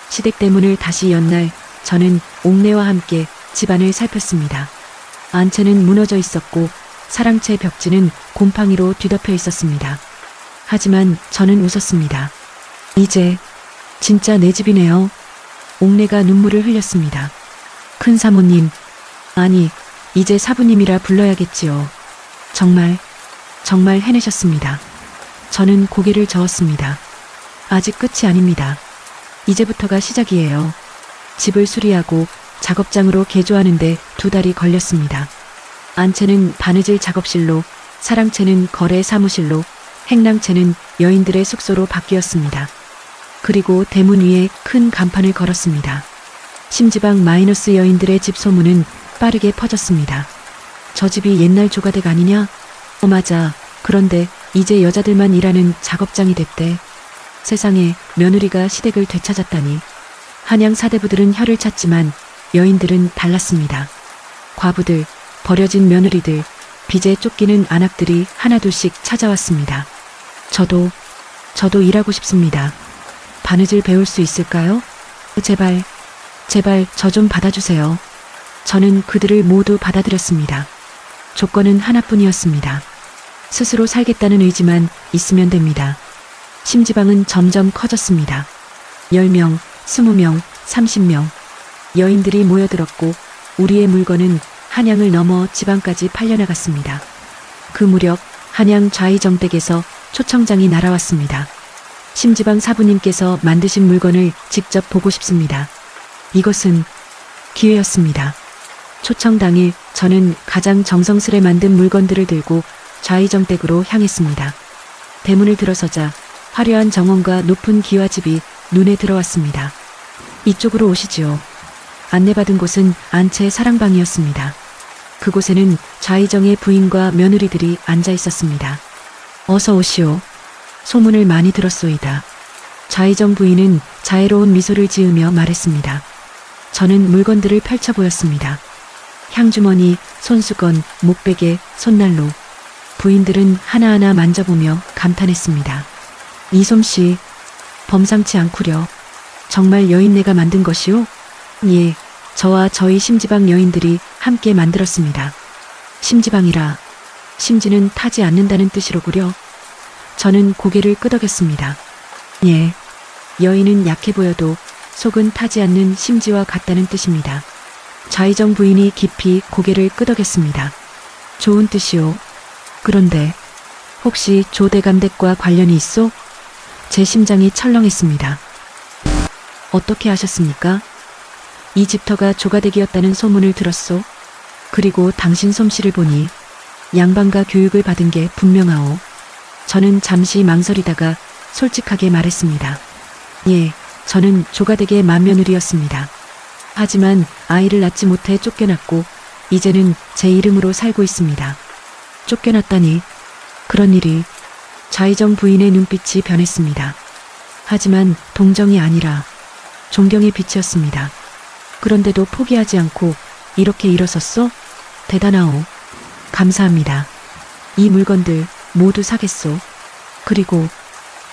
시댁 대문을 다시 연 날 저는 옥내와 함께 집안을 살폈습니다. 안채는 무너져 있었고 사랑채 벽지는 곰팡이로 뒤덮여 있었습니다. 하지만 저는 웃었습니다. 이제 진짜 내 집이네요. 옥내가 눈물을 흘렸습니다. 큰 사모님, 아니 이제 사부님이라 불러야겠지요. 정말 해내셨습니다. 저는 고개를 저었습니다. 아직 끝이 아닙니다. 이제부터가 시작이에요. 집을 수리하고 작업장으로 개조하는데 2달이 걸렸습니다. 안채는 바느질 작업실로, 사랑채는 거래 사무실로, 행랑채는 여인들의 숙소로 바뀌었습니다. 그리고 대문 위에 큰 간판을 걸었습니다. 심지방 마이너스 여인들의 집 소문은 빠르게 퍼졌습니다. 저 집이 옛날 조가댁 아니냐? 맞아. 그런데 이제 여자들만 일하는 작업장이 됐대. 세상에 며느리가 시댁을 되찾았다니. 한양 사대부들은 혀를 찼지만 여인들은 달랐습니다. 과부들, 버려진 며느리들, 빚에 쫓기는 안악들이 하나둘씩 찾아왔습니다. 저도 일하고 싶습니다. 바느질 배울 수 있을까요? 제발 저 좀 받아주세요. 저는 그들을 모두 받아들였습니다. 조건은 하나뿐이었습니다. 스스로 살겠다는 의지만 있으면 됩니다. 심지방은 점점 커졌습니다. 10명, 20명, 30명. 여인들이 모여들었고 우리의 물건은 한양을 넘어 지방까지 팔려나갔습니다. 그 무렵 한양 좌이정댁에서 초청장이 날아왔습니다. 심지방 사부님께서 만드신 물건을 직접 보고 싶습니다. 이것은 기회였습니다. 초청 당일 저는 가장 정성스레 만든 물건들을 들고 좌이정댁으로 향했습니다. 대문을 들어서자 화려한 정원과 높은 기와집이 눈에 들어왔습니다. 이쪽으로 오시지요. 안내받은 곳은 안채의 사랑방이었습니다. 그곳에는 좌이정의 부인과 며느리들이 앉아 있었습니다. 어서 오시오. 소문을 많이 들었소이다. 좌이정 부인은 자애로운 미소를 지으며 말했습니다. 저는 물건들을 펼쳐 보였습니다. 향주머니, 손수건, 목베개, 손난로. 부인들은 하나하나 만져보며 감탄했습니다. 이 솜씨 범상치 않구려. 정말 여인네가 만든 것이오? 예, 저와 저희 심지방 여인들이 함께 만들었습니다. 심지방이라 심지는 타지 않는다는 뜻이로구려. 저는 고개를 끄덕였습니다. 예, 여인은 약해 보여도 속은 타지 않는 심지와 같다는 뜻입니다. 좌이정 부인이 깊이 고개를 끄덕였습니다. 좋은 뜻이오. 그런데 혹시 조대감댁과 관련이 있소? 제 심장이 철렁했습니다. 어떻게 아셨습니까? 이 집터가 조가댁이었다는 소문을 들었소. 그리고 당신 솜씨를 보니 양반과 교육을 받은 게 분명하오. 저는 잠시 망설이다가 솔직하게 말했습니다. 예, 저는 조가댁의 맏며느리였습니다. 하지만 아이를 낳지 못해 쫓겨났고 이제는 제 이름으로 살고 있습니다. 쫓겨났다니. 그런 일이. 좌이정 부인의 눈빛이 변했습니다. 하지만 동정이 아니라 존경의 빛이었습니다. 그런데도 포기하지 않고 이렇게 일어섰어? 대단하오. 감사합니다. 이 물건들 모두 사겠소. 그리고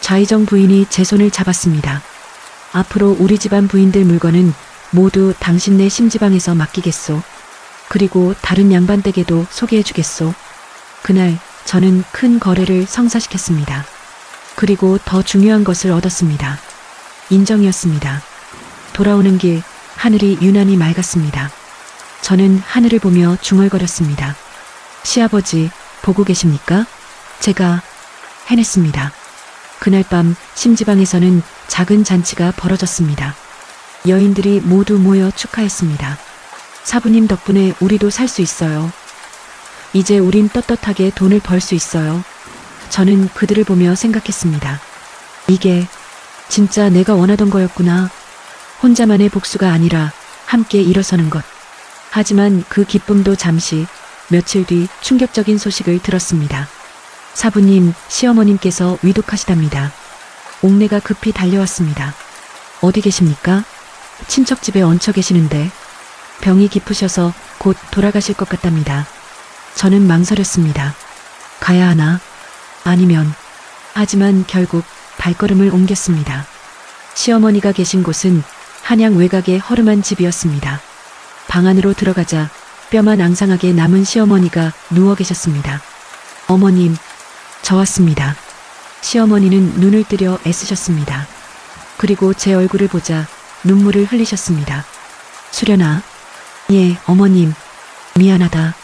좌이정 부인이 제 손을 잡았습니다. 앞으로 우리 집안 부인들 물건은 모두 당신네 심지방에서 맡기겠소. 그리고 다른 양반댁에도 소개해주겠소. 그날 저는 큰 거래를 성사시켰습니다. 그리고 더 중요한 것을 얻었습니다. 인정이었습니다. 돌아오는 길 하늘이 유난히 맑았습니다. 저는 하늘을 보며 중얼거렸습니다. 시아버지, 보고 계십니까? 제가 해냈습니다. 그날 밤 심지방에서는 작은 잔치가 벌어졌습니다. 여인들이 모두 모여 축하했습니다. 사부님 덕분에 우리도 살 수 있어요. 이제 우린 떳떳하게 돈을 벌 수 있어요. 저는 그들을 보며 생각했습니다. 이게 진짜 내가 원하던 거였구나. 혼자만의 복수가 아니라 함께 일어서는 것. 하지만 그 기쁨도 잠시, 며칠 뒤 충격적인 소식을 들었습니다. 사부님, 시어머님께서 위독하시답니다. 옥내가 급히 달려왔습니다. 어디 계십니까? 친척집에 얹혀 계시는데 병이 깊으셔서 곧 돌아가실 것 같답니다. 저는 망설였습니다. 가야 하나? 아니면. 하지만 결국 발걸음을 옮겼습니다. 시어머니가 계신 곳은 한양 외곽의 허름한 집이었습니다. 방 안으로 들어가자 뼈만 앙상하게 남은 시어머니가 누워 계셨습니다. 어머님, 저 왔습니다. 시어머니는 눈을 뜨려 애쓰셨습니다. 그리고 제 얼굴을 보자 눈물을 흘리셨습니다. 수련아. 예, 어머님. 미안하다.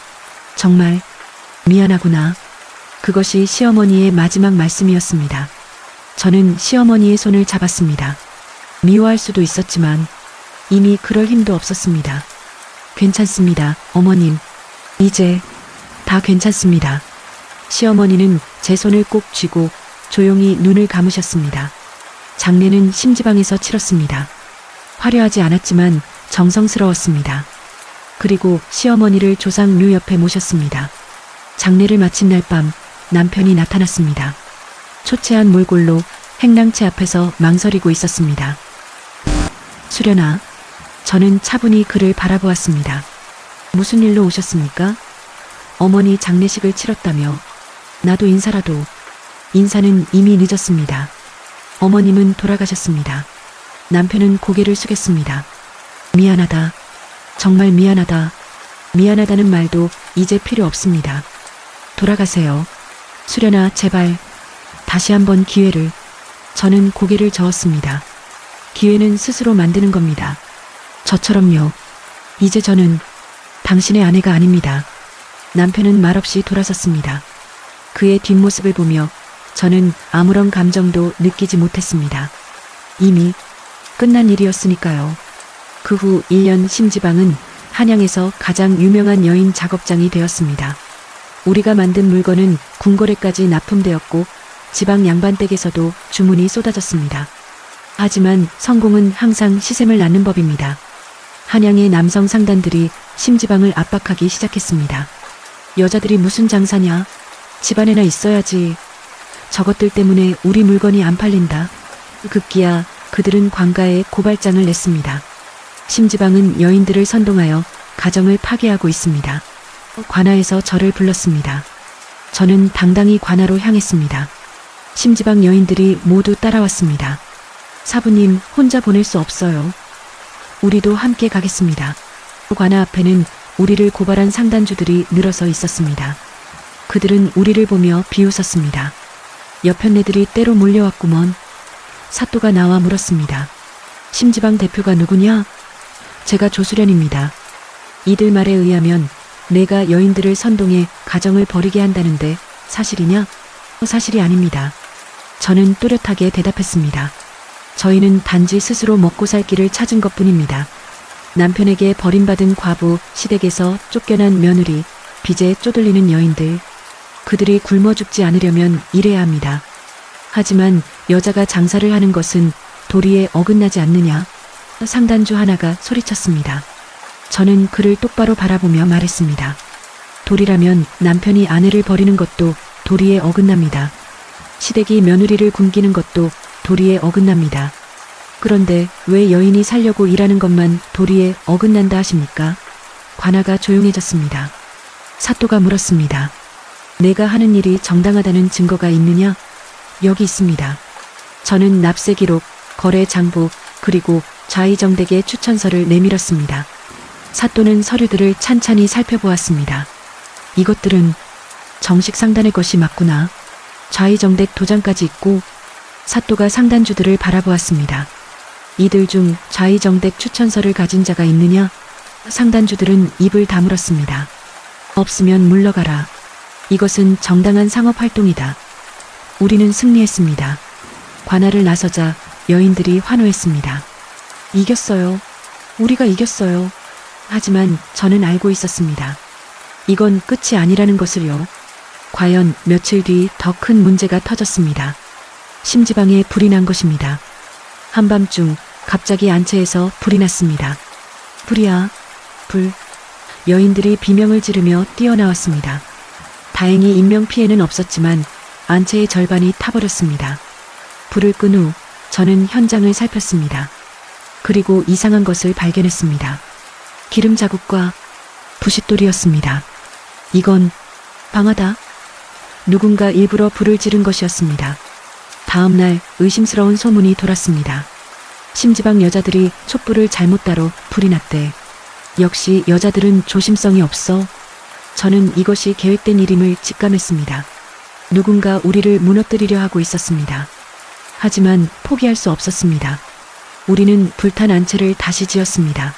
정말 미안하구나. 그것이 시어머니의 마지막 말씀이었습니다. 저는 시어머니의 손을 잡았습니다. 미워할 수도 있었지만 이미 그럴 힘도 없었습니다. 괜찮습니다, 어머님. 이제 다 괜찮습니다. 시어머니는 제 손을 꼭 쥐고 조용히 눈을 감으셨습니다. 장례는 심지방에서 치렀습니다. 화려하지 않았지만 정성스러웠습니다. 그리고 시어머니를 조상묘 옆에 모셨습니다. 장례를 마친 날 밤 남편이 나타났습니다. 초췌한 몰골로 행랑채 앞에서 망설이고 있었습니다. 수련아. 저는 차분히 그를 바라보았습니다. 무슨 일로 오셨습니까? 어머니 장례식을 치렀다며. 나도 인사라도. 인사는 이미 늦었습니다. 어머님은 돌아가셨습니다. 남편은 고개를 숙였습니다. 미안하다. 정말 미안하다. 미안하다는 말도 이제 필요 없습니다. 돌아가세요. 수련아, 제발. 다시 한번 기회를. 저는 고개를 저었습니다. 기회는 스스로 만드는 겁니다. 저처럼요. 이제 저는 당신의 아내가 아닙니다. 남편은 말없이 돌아섰습니다. 그의 뒷모습을 보며 저는 아무런 감정도 느끼지 못했습니다. 이미 끝난 일이었으니까요. 그 후 1년 심지방은 한양에서 가장 유명한 여인 작업장이 되었습니다. 우리가 만든 물건은 궁궐에까지 납품되었고 지방 양반댁에서도 주문이 쏟아졌습니다. 하지만 성공은 항상 시샘을 낳는 법입니다. 한양의 남성 상단들이 심지방을 압박하기 시작했습니다. 여자들이 무슨 장사냐? 집안에나 있어야지. 저것들 때문에 우리 물건이 안 팔린다. 급기야 그들은 관가에 고발장을 냈습니다. 심지방은 여인들을 선동하여 가정을 파괴하고 있습니다. 관아에서 저를 불렀습니다. 저는 당당히 관아로 향했습니다. 심지방 여인들이 모두 따라왔습니다. 사부님, 혼자 보낼 수 없어요. 우리도 함께 가겠습니다. 관아 앞에는 우리를 고발한 상단주들이 늘어서 있었습니다. 그들은 우리를 보며 비웃었습니다. 여편네들이 때로 몰려왔구먼. 사또가 나와 물었습니다. 심지방 대표가 누구냐? 제가 조수련입니다. 이들 말에 의하면 내가 여인들을 선동해 가정을 벌이게 한다는데 사실이냐? 사실이 아닙니다. 저는 또렷하게 대답했습니다. 저희는 단지 스스로 먹고 살 길을 찾은 것뿐입니다. 남편에게 버림받은 과부, 시댁에서 쫓겨난 며느리, 빚에 쪼들리는 여인들. 그들이 굶어 죽지 않으려면 일해야 합니다. 하지만 여자가 장사를 하는 것은 도리에 어긋나지 않느냐? 상단주 하나가 소리쳤습니다. 저는 그를 똑바로 바라보며 말했습니다. 도리라면 남편이 아내를 버리는 것도 도리에 어긋납니다. 시댁이 며느리를 굶기는 것도 도리에 어긋납니다. 그런데 왜 여인이 살려고 일하는 것만 도리에 어긋난다 하십니까? 관아가 조용해졌습니다. 사또가 물었습니다. 내가 하는 일이 정당하다는 증거가 있느냐? 여기 있습니다. 저는 납세 기록, 거래 장부, 그리고 좌의정댁의 추천서를 내밀었습니다. 사또는 서류들을 찬찬히 살펴보았습니다. 이것들은 정식 상단의 것이 맞구나. 좌의정댁 도장까지 있고. 사또가 상단주들을 바라보았습니다. 이들 중 좌의정댁 추천서를 가진 자가 있느냐? 상단주들은 입을 다물었습니다. 없으면 물러가라. 이것은 정당한 상업 활동이다. 우리는 승리했습니다. 관할을 나서자 여인들이 환호했습니다. 이겼어요. 우리가 이겼어요. 하지만 저는 알고 있었습니다. 이건 끝이 아니라는 것을요. 과연 며칠 뒤 더 큰 문제가 터졌습니다. 심지방에 불이 난 것입니다. 한밤중 갑자기 안채에서 불이 났습니다. 불이야, 불. 여인들이 비명을 지르며 뛰어나왔습니다. 다행히 인명피해는 없었지만 안채의 절반이 타버렸습니다. 불을 끈 후 저는 현장을 살폈습니다. 그리고 이상한 것을 발견했습니다. 기름 자국과 부싯돌이었습니다. 이건 방아다. 누군가 일부러 불을 지른 것이었습니다. 다음 날 의심스러운 소문이 돌았습니다. 심지방 여자들이 촛불을 잘못 다뤄 불이 났대. 역시 여자들은 조심성이 없어. 저는 이것이 계획된 일임을 직감했습니다. 누군가 우리를 무너뜨리려 하고 있었습니다. 하지만 포기할 수 없었습니다. 우리는 불탄 안채를 다시 지었습니다.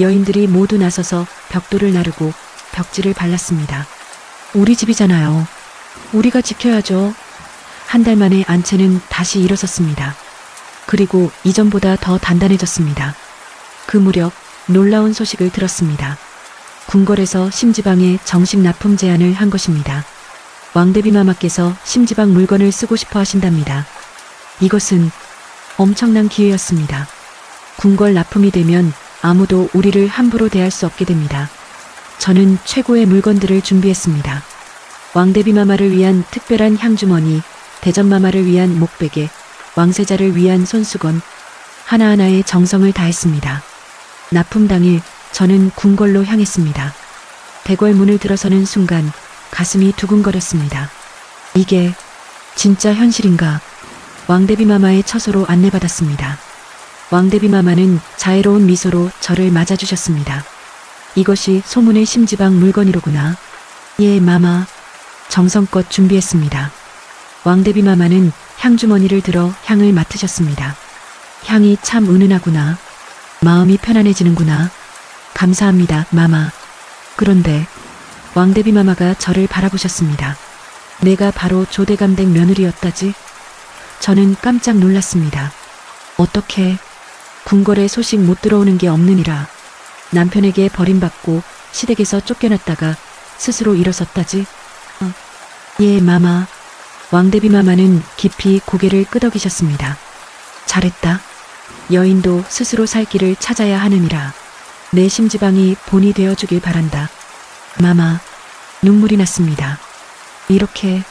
여인들이 모두 나서서 벽돌을 나르고 벽지를 발랐습니다. 우리 집이잖아요. 우리가 지켜야죠. 한 달 만에 안채는 다시 일어섰습니다. 그리고 이전보다 더 단단해졌습니다. 그 무렵 놀라운 소식을 들었습니다. 궁궐에서 심지방에 정식 납품 제안을 한 것입니다. 왕대비마마께서 심지방 물건을 쓰고 싶어 하신답니다. 이것은 엄청난 기회였습니다. 궁궐 납품이 되면 아무도 우리를 함부로 대할 수 없게 됩니다. 저는 최고의 물건들을 준비했습니다. 왕대비마마를 위한 특별한 향주머니, 대전마마를 위한 목베개, 왕세자를 위한 손수건, 하나하나에 정성을 다했습니다. 납품 당일 저는 궁궐로 향했습니다. 대궐 문을 들어서는 순간 가슴이 두근거렸습니다. 이게 진짜 현실인가? 왕대비마마의 처소로 안내받았습니다. 왕대비마마는 자애로운 미소로 저를 맞아주셨습니다. 이것이 소문의 심지방 물건이로구나. 예, 마마. 정성껏 준비했습니다. 왕대비마마는 향주머니를 들어 향을 맡으셨습니다. 향이 참 은은하구나. 마음이 편안해지는구나. 감사합니다, 마마. 그런데 왕대비마마가 저를 바라보셨습니다. 내가 바로 조대감댁 며느리였다지? 저는 깜짝 놀랐습니다. 어떻게? 궁궐에 소식 못 들어오는 게 없느니라. 남편에게 버림받고 시댁에서 쫓겨났다가 스스로 일어섰다지? 예, 마마. 왕대비마마는 깊이 고개를 끄덕이셨습니다. 잘했다. 여인도 스스로 살 길을 찾아야 하느니라. 내 심지방이 본이 되어주길 바란다. 마마. 눈물이 났습니다. 이렇게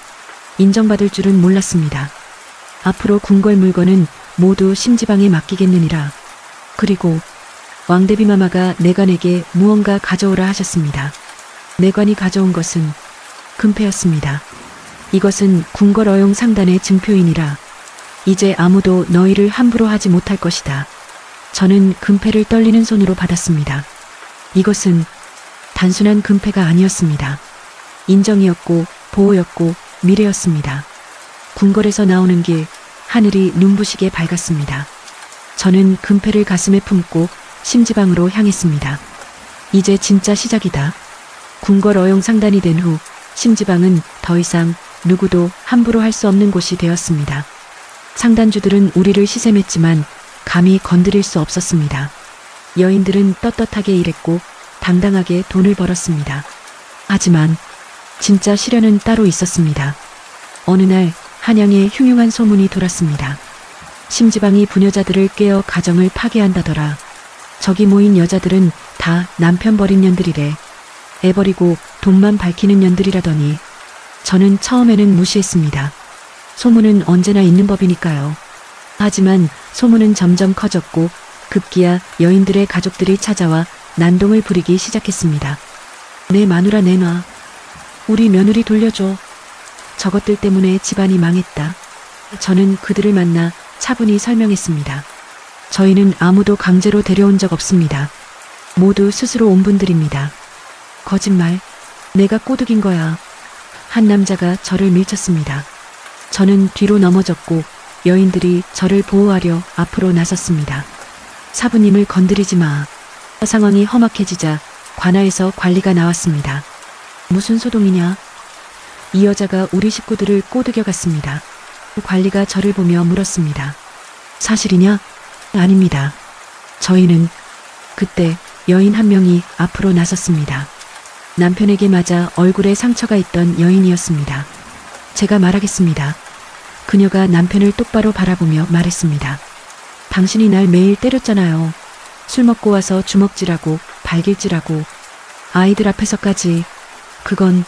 인정받을 줄은 몰랐습니다. 앞으로 궁궐 물건은 모두 심지방에 맡기겠느니라. 그리고 왕대비마마가 내관에게 무언가 가져오라 하셨습니다. 내관이 가져온 것은 금패였습니다. 이것은 궁궐 어용 상단의 증표이니라. 이제 아무도 너희를 함부로 하지 못할 것이다. 저는 금패를 떨리는 손으로 받았습니다. 이것은 단순한 금패가 아니었습니다. 인정이었고 보호였고 미래였습니다. 궁궐에서 나오는 길, 하늘이 눈부시게 밝았습니다. 저는 금패를 가슴에 품고 심지방으로 향했습니다. 이제 진짜 시작이다. 궁궐 어용 상단이 된 후 심지방은 더 이상 누구도 함부로 할 수 없는 곳이 되었습니다. 상단주들은 우리를 시샘했지만 감히 건드릴 수 없었습니다. 여인들은 떳떳하게 일했고 당당하게 돈을 벌었습니다. 하지만 진짜 시련은 따로 있었습니다. 어느 날 한양에 흉흉한 소문이 돌았습니다. 심지방이 부녀자들을 깨어 가정을 파괴한다더라. 저기 모인 여자들은 다 남편 버린 년들이래. 애 버리고 돈만 밝히는 년들이라더니 저는 처음에는 무시했습니다. 소문은 언제나 있는 법이니까요. 하지만 소문은 점점 커졌고 급기야 여인들의 가족들이 찾아와 난동을 부리기 시작했습니다. 내 마누라 내놔. 우리 며느리 돌려줘. 저것들 때문에 집안이 망했다. 저는 그들을 만나 차분히 설명했습니다. 저희는 아무도 강제로 데려온 적 없습니다. 모두 스스로 온 분들입니다. 거짓말. 내가 꼬드긴 거야. 한 남자가 저를 밀쳤습니다. 저는 뒤로 넘어졌고 여인들이 저를 보호하려 앞으로 나섰습니다. 사부님을 건드리지 마. 상황이 험악해지자 관아에서 관리가 나왔습니다. 무슨 소동이냐? 이 여자가 우리 식구들을 꼬드겨 갔습니다. 관리가 저를 보며 물었습니다. 사실이냐? 아닙니다. 저희는 그때 여인 한 명이 앞으로 나섰습니다. 남편에게 맞아 얼굴에 상처가 있던 여인이었습니다. 제가 말하겠습니다. 그녀가 남편을 똑바로 바라보며 말했습니다. 당신이 날 매일 때렸잖아요. 술 먹고 와서 주먹질하고 발길질하고 아이들 앞에서까지. 그건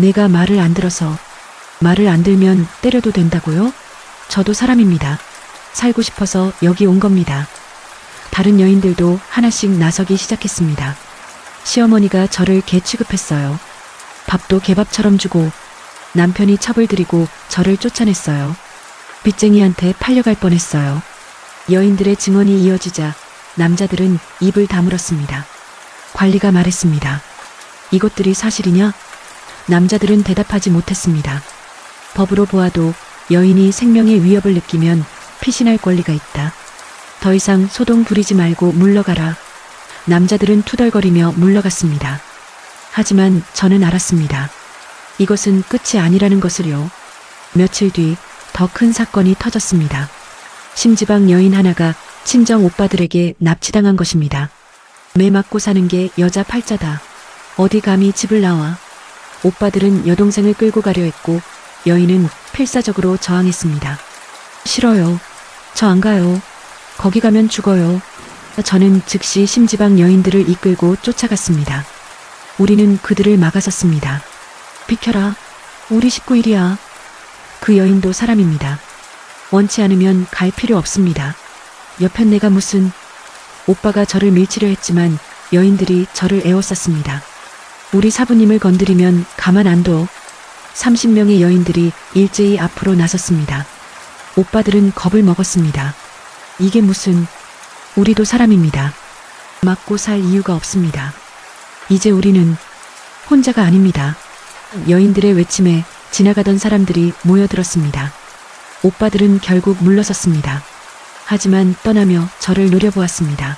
내가 말을 안 들어서. 말을 안 들면 때려도 된다고요? 저도 사람입니다. 살고 싶어서 여기 온 겁니다. 다른 여인들도 하나씩 나서기 시작했습니다. 시어머니가 저를 개 취급했어요. 밥도 개밥처럼 주고 남편이 첩을 들이고 저를 쫓아냈어요. 빚쟁이한테 팔려갈 뻔했어요. 여인들의 증언이 이어지자 남자들은 입을 다물었습니다. 관리가 말했습니다. 이것들이 사실이냐? 남자들은 대답하지 못했습니다. 법으로 보아도 여인이 생명의 위협을 느끼면 피신할 권리가 있다. 더 이상 소동 부리지 말고 물러가라. 남자들은 투덜거리며 물러갔습니다. 하지만 저는 알았습니다. 이것은 끝이 아니라는 것을요. 며칠 뒤 더 큰 사건이 터졌습니다. 심지방 여인 하나가 친정 오빠들에게 납치당한 것입니다. 매 맞고 사는 게 여자 팔자다. 어디 감히 집을 나와. 오빠들은 여동생을 끌고 가려 했고 여인은 필사적으로 저항했습니다. 싫어요. 저 안 가요. 거기 가면 죽어요. 저는 즉시 심지방 여인들을 이끌고 쫓아갔습니다. 우리는 그들을 막아섰습니다. 비켜라. 우리 식구 일이야. 그 여인도 사람입니다. 원치 않으면 갈 필요 없습니다. 옆엔 내가 무슨. 오빠가 저를 밀치려 했지만 여인들이 저를 에워쌌습니다. 우리 사부님을 건드리면 가만 안 둬. 30명의 여인들이 일제히 앞으로 나섰습니다. 오빠들은 겁을 먹었습니다. 이게 무슨. 우리도 사람입니다. 맞고 살 이유가 없습니다. 이제 우리는 혼자가 아닙니다. 여인들의 외침에 지나가던 사람들이 모여들었습니다. 오빠들은 결국 물러섰습니다. 하지만 떠나며 저를 노려보았습니다.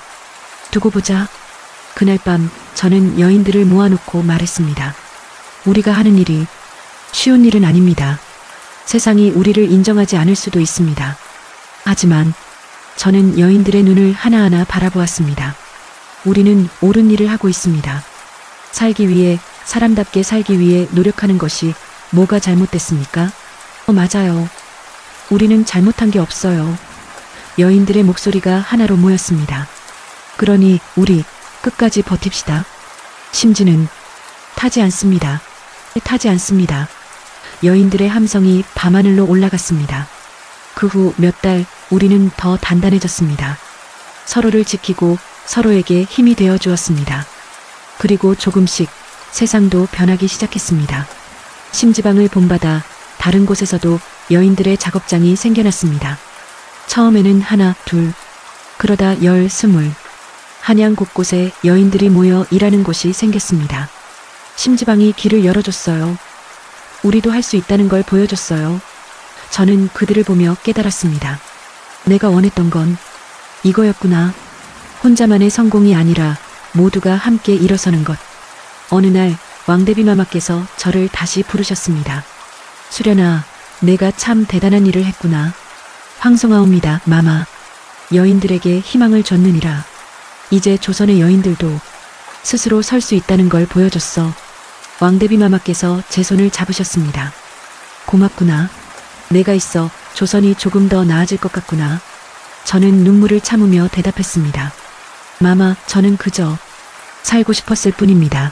두고 보자. 그날 밤 저는 여인들을 모아놓고 말했습니다. 우리가 하는 일이 쉬운 일은 아닙니다. 세상이 우리를 인정하지 않을 수도 있습니다. 하지만 저는 여인들의 눈을 하나하나 바라보았습니다. 우리는 옳은 일을 하고 있습니다. 살기 위해, 사람답게 살기 위해 노력하는 것이 뭐가 잘못됐습니까? 맞아요. 우리는 잘못한 게 없어요. 여인들의 목소리가 하나로 모였습니다. 그러니 우리 끝까지 버팁시다. 심지는 타지 않습니다. 타지 않습니다. 여인들의 함성이 밤하늘로 올라갔습니다. 그 후 몇 달 우리는 더 단단해졌습니다. 서로를 지키고 서로에게 힘이 되어 주었습니다. 그리고 조금씩 세상도 변하기 시작했습니다. 심지방을 본받아 다른 곳에서도 여인들의 작업장이 생겨났습니다. 처음에는 하나, 둘, 그러다 10, 20. 한양 곳곳에 여인들이 모여 일하는 곳이 생겼습니다. 심지방이 길을 열어줬어요. 우리도 할 수 있다는 걸 보여줬어요. 저는 그들을 보며 깨달았습니다. 내가 원했던 건 이거였구나. 혼자만의 성공이 아니라 모두가 함께 일어서는 것. 어느 날 왕대비 마마께서 저를 다시 부르셨습니다. 수련아, 내가 참 대단한 일을 했구나. 황송하옵니다, 마마. 여인들에게 희망을 줬느니라. 이제 조선의 여인들도 스스로 설 수 있다는 걸 보여줬어. 왕대비 마마께서 제 손을 잡으셨습니다. 고맙구나. 내가 있어 조선이 조금 더 나아질 것 같구나. 저는 눈물을 참으며 대답했습니다. 마마, 저는 그저 살고 싶었을 뿐입니다.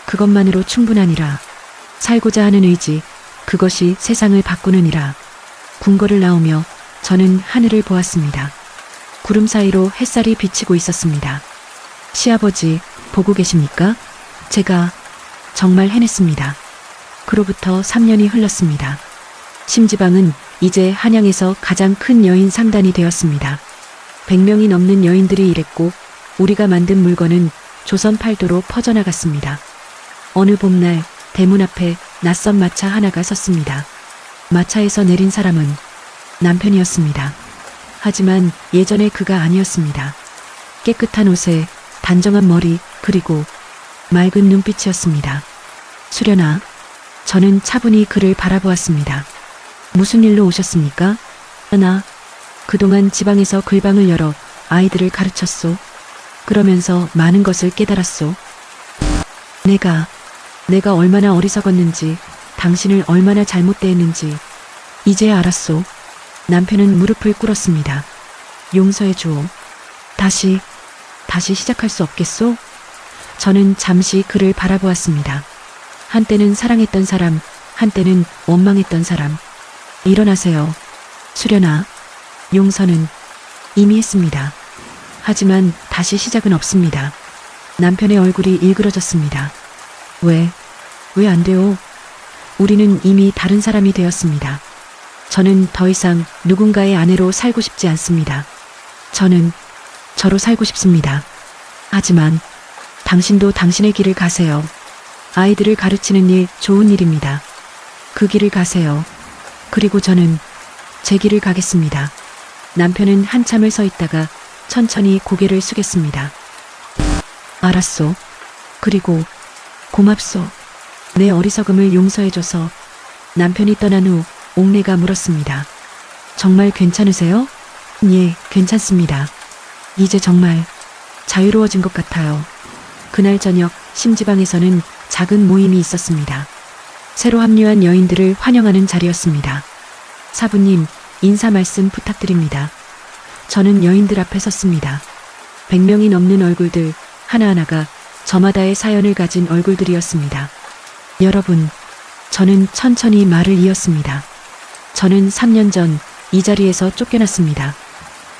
그것만으로 충분하니라. 살고자 하는 의지, 그것이 세상을 바꾸는 이라. 궁궐을 나오며 저는 하늘을 보았습니다. 구름 사이로 햇살이 비치고 있었습니다. 시아버지, 보고 계십니까? 제가 정말 해냈습니다. 그로부터 3년이 흘렀습니다. 심지방은 이제 한양에서 가장 큰 여인 상단이 되었습니다. 100명이 넘는 여인들이 일했고 우리가 만든 물건은 조선 팔도로 퍼져나갔습니다. 어느 봄날 대문 앞에 낯선 마차 하나가 섰습니다. 마차에서 내린 사람은 남편이었습니다. 하지만 예전의 그가 아니었습니다. 깨끗한 옷에 단정한 머리, 그리고 맑은 눈빛이었습니다. 수련아, 저는 차분히 그를 바라보았습니다. 무슨 일로 오셨습니까? 나 그동안 지방에서 글방을 열어 아이들을 가르쳤소. 그러면서 많은 것을 깨달았소. 내가 얼마나 어리석었는지, 당신을 얼마나 잘못 대했는지 이제야 알았소. 남편은 무릎을 꿇었습니다. 용서해 주오. 다시 시작할 수 없겠소? 저는 잠시 그를 바라보았습니다. 한때는 사랑했던 사람, 한때는 원망했던 사람. 일어나세요. 수련아. 용서는 이미 했습니다. 하지만 다시 시작은 없습니다. 남편의 얼굴이 일그러졌습니다. 왜 안 돼요? 우리는 이미 다른 사람이 되었습니다. 저는 더 이상 누군가의 아내로 살고 싶지 않습니다. 저는 저로 살고 싶습니다. 하지만 당신도 당신의 길을 가세요. 아이들을 가르치는 일 좋은 일입니다. 그 길을 가세요. 그리고 저는 제 길을 가겠습니다. 남편은 한참을 서 있다가 천천히 고개를 숙였습니다. 알았소. 그리고 고맙소. 내 어리석음을 용서해줘서. 남편이 떠난 후 옥내가 물었습니다. 정말 괜찮으세요? 예, 괜찮습니다. 이제 정말 자유로워진 것 같아요. 그날 저녁 심지방에서는 작은 모임이 있었습니다. 새로 합류한 여인들을 환영하는 자리였습니다. 사부님, 인사 말씀 부탁드립니다. 저는 여인들 앞에 섰습니다. 100명이 넘는 얼굴들 하나하나가 저마다의 사연을 가진 얼굴들이었습니다. 여러분, 저는 천천히 말을 이었습니다. 저는 3년 전 이 자리에서 쫓겨났습니다.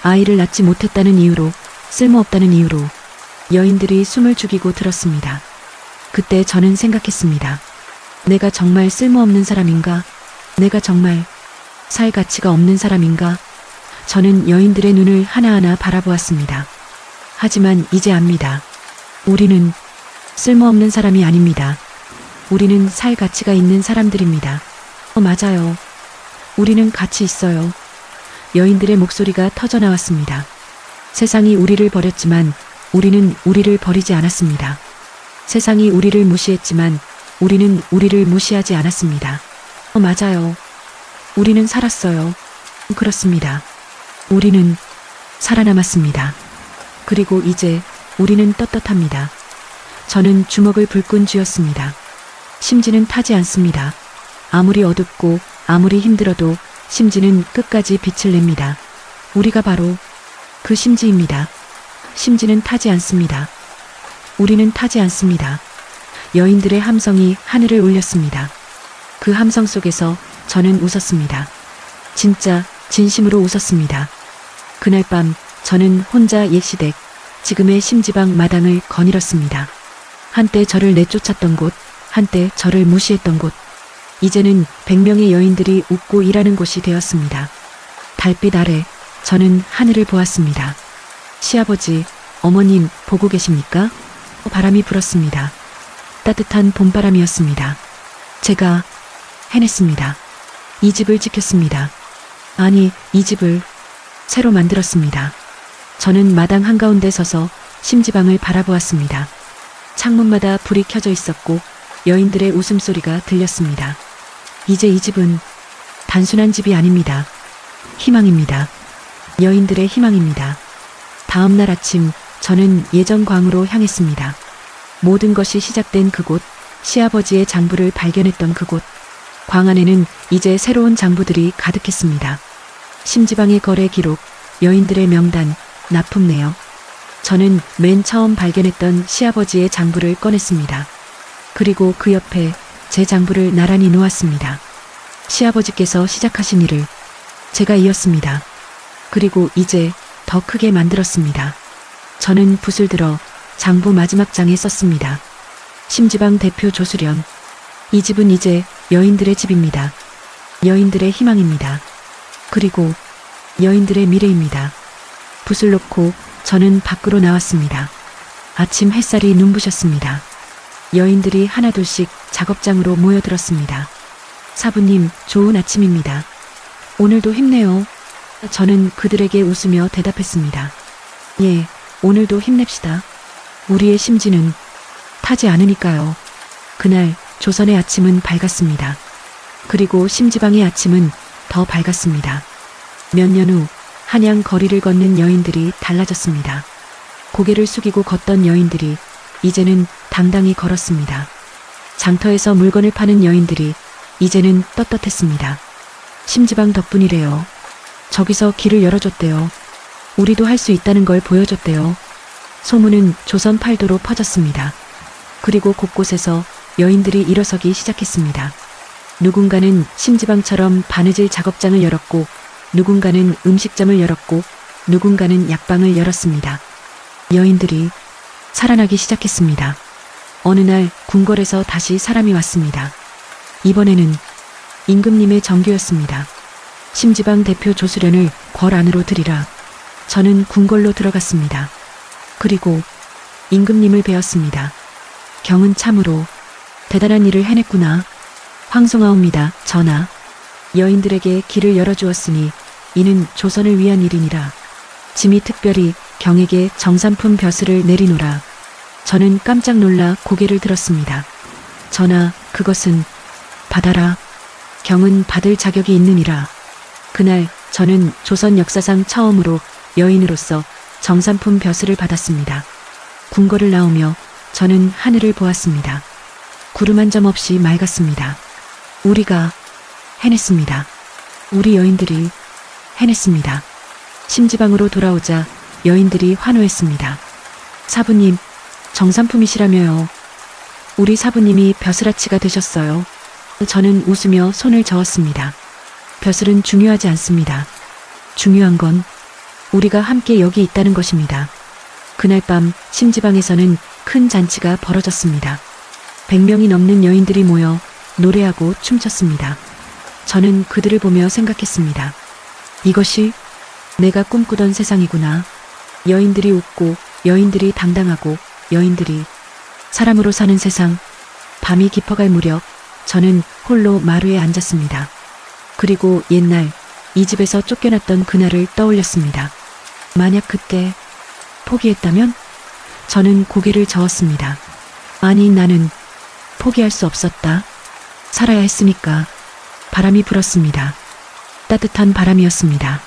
아이를 낳지 못했다는 이유로, 쓸모없다는 이유로 여인들이 숨을 죽이고 들었습니다. 그때 저는 생각했습니다. 내가 정말 쓸모없는 사람인가? 내가 정말 살 가치가 없는 사람인가? 저는 여인들의 눈을 하나하나 바라보았습니다. 하지만 이제 압니다. 우리는 쓸모없는 사람이 아닙니다. 우리는 살 가치가 있는 사람들입니다. 맞아요. 우리는 가치 있어요. 여인들의 목소리가 터져나왔습니다. 세상이 우리를 버렸지만 우리는 우리를 버리지 않았습니다. 세상이 우리를 무시했지만 우리는 우리를 무시하지 않았습니다. 맞아요. 우리는 살았어요. 그렇습니다. 우리는 살아남았습니다. 그리고 이제 우리는 떳떳합니다. 저는 주먹을 불끈 쥐었습니다. 심지는 타지 않습니다. 아무리 어둡고 아무리 힘들어도 심지는 끝까지 빛을 냅니다. 우리가 바로 그 심지입니다. 심지는 타지 않습니다. 우리는 타지 않습니다. 여인들의 함성이 하늘을 울렸습니다. 그 함성 속에서 저는 웃었습니다. 진짜 진심으로 웃었습니다. 그날 밤 저는 혼자 옛 시댁, 지금의 심지방 마당을 거닐었습니다. 한때 저를 내쫓았던 곳, 한때 저를 무시했던 곳, 이제는 100명의 여인들이 웃고 일하는 곳이 되었습니다. 달빛 아래 저는 하늘을 보았습니다. 시아버지, 어머님 보고 계십니까? 바람이 불었습니다. 따뜻한 봄바람이었습니다. 제가 해냈습니다. 이 집을 지켰습니다. 아니, 이 집을 새로 만들었습니다. 저는 마당 한가운데 서서 심지방을 바라보았습니다. 창문마다 불이 켜져 있었고 여인들의 웃음소리가 들렸습니다. 이제 이 집은 단순한 집이 아닙니다. 희망입니다. 여인들의 희망입니다. 다음 날 아침 저는 예전 광으로 향했습니다. 모든 것이 시작된 그곳, 시아버지의 장부를 발견했던 그곳. 광 안에는 이제 새로운 장부들이 가득했습니다. 심지방의 거래 기록, 여인들의 명단, 납품 내역. 저는 맨 처음 발견했던 시아버지의 장부를 꺼냈습니다. 그리고 그 옆에 제 장부를 나란히 놓았습니다. 시아버지께서 시작하신 일을 제가 이었습니다. 그리고 이제 더 크게 만들었습니다. 저는 붓을 들어 장부 마지막 장에 썼습니다. 심지방 대표 조수련. 이 집은 이제 여인들의 집입니다. 여인들의 희망입니다. 그리고 여인들의 미래입니다. 붓을 놓고 저는 밖으로 나왔습니다. 아침 햇살이 눈부셨습니다. 여인들이 하나둘씩 작업장으로 모여들었습니다. 사부님, 좋은 아침입니다. 오늘도 힘내요. 저는 그들에게 웃으며 대답했습니다. 예, 오늘도 힘냅시다. 우리의 심지는 타지 않으니까요. 그날 조선의 아침은 밝았습니다. 그리고 심지방의 아침은 더 밝았습니다. 몇 년 후 한양 거리를 걷는 여인들이 달라졌습니다. 고개를 숙이고 걷던 여인들이 이제는 당당히 걸었습니다. 장터에서 물건을 파는 여인들이 이제는 떳떳했습니다. 심지방 덕분이래요. 저기서 길을 열어줬대요. 우리도 할 수 있다는 걸 보여줬대요. 소문은 조선 팔도로 퍼졌습니다. 그리고 곳곳에서 여인들이 일어서기 시작했습니다. 누군가는 심지방처럼 바느질 작업장을 열었고, 누군가는 음식점을 열었고, 누군가는 약방을 열었습니다. 여인들이 살아나기 시작했습니다. 어느 날 궁궐에서 다시 사람이 왔습니다. 이번에는 임금님의 정규였습니다. 심지방 대표 조수련을 궐 안으로 들이라. 저는 궁궐로 들어갔습니다. 그리고 임금님을 배웠습니다. 경은 참으로 대단한 일을 해냈구나. 황송하옵니다, 전하. 여인들에게 길을 열어주었으니 이는 조선을 위한 일이니라. 짐이 특별히 경에게 정산품 벼슬을 내리노라. 저는 깜짝 놀라 고개를 들었습니다. 전하, 그것은 받아라. 경은 받을 자격이 있느니라. 그날 저는 조선 역사상 처음으로 여인으로서 정산품 벼슬을 받았습니다. 궁궐을 나오며 저는 하늘을 보았습니다. 구름 한 점 없이 맑았습니다. 우리가 해냈습니다. 우리 여인들이 해냈습니다. 심지방으로 돌아오자 여인들이 환호했습니다. 사부님, 정산품이시라며요. 우리 사부님이 벼슬아치가 되셨어요. 저는 웃으며 손을 저었습니다. 벼슬은 중요하지 않습니다. 중요한 건 우리가 함께 여기 있다는 것입니다. 그날 밤 심지방에서는 큰 잔치가 벌어졌습니다. 100명이 넘는 여인들이 모여 노래하고 춤췄습니다. 저는 그들을 보며 생각했습니다. 이것이 내가 꿈꾸던 세상이구나. 여인들이 웃고, 여인들이 당당하고, 여인들이 사람으로 사는 세상. 밤이 깊어갈 무렵 저는 홀로 마루에 앉았습니다. 그리고 옛날 이 집에서 쫓겨났던 그날을 떠올렸습니다. 만약 그때 포기했다면? 저는 고개를 저었습니다. 아니, 나는 포기할 수 없었다. 살아야 했으니까. 바람이 불었습니다. 따뜻한 바람이었습니다.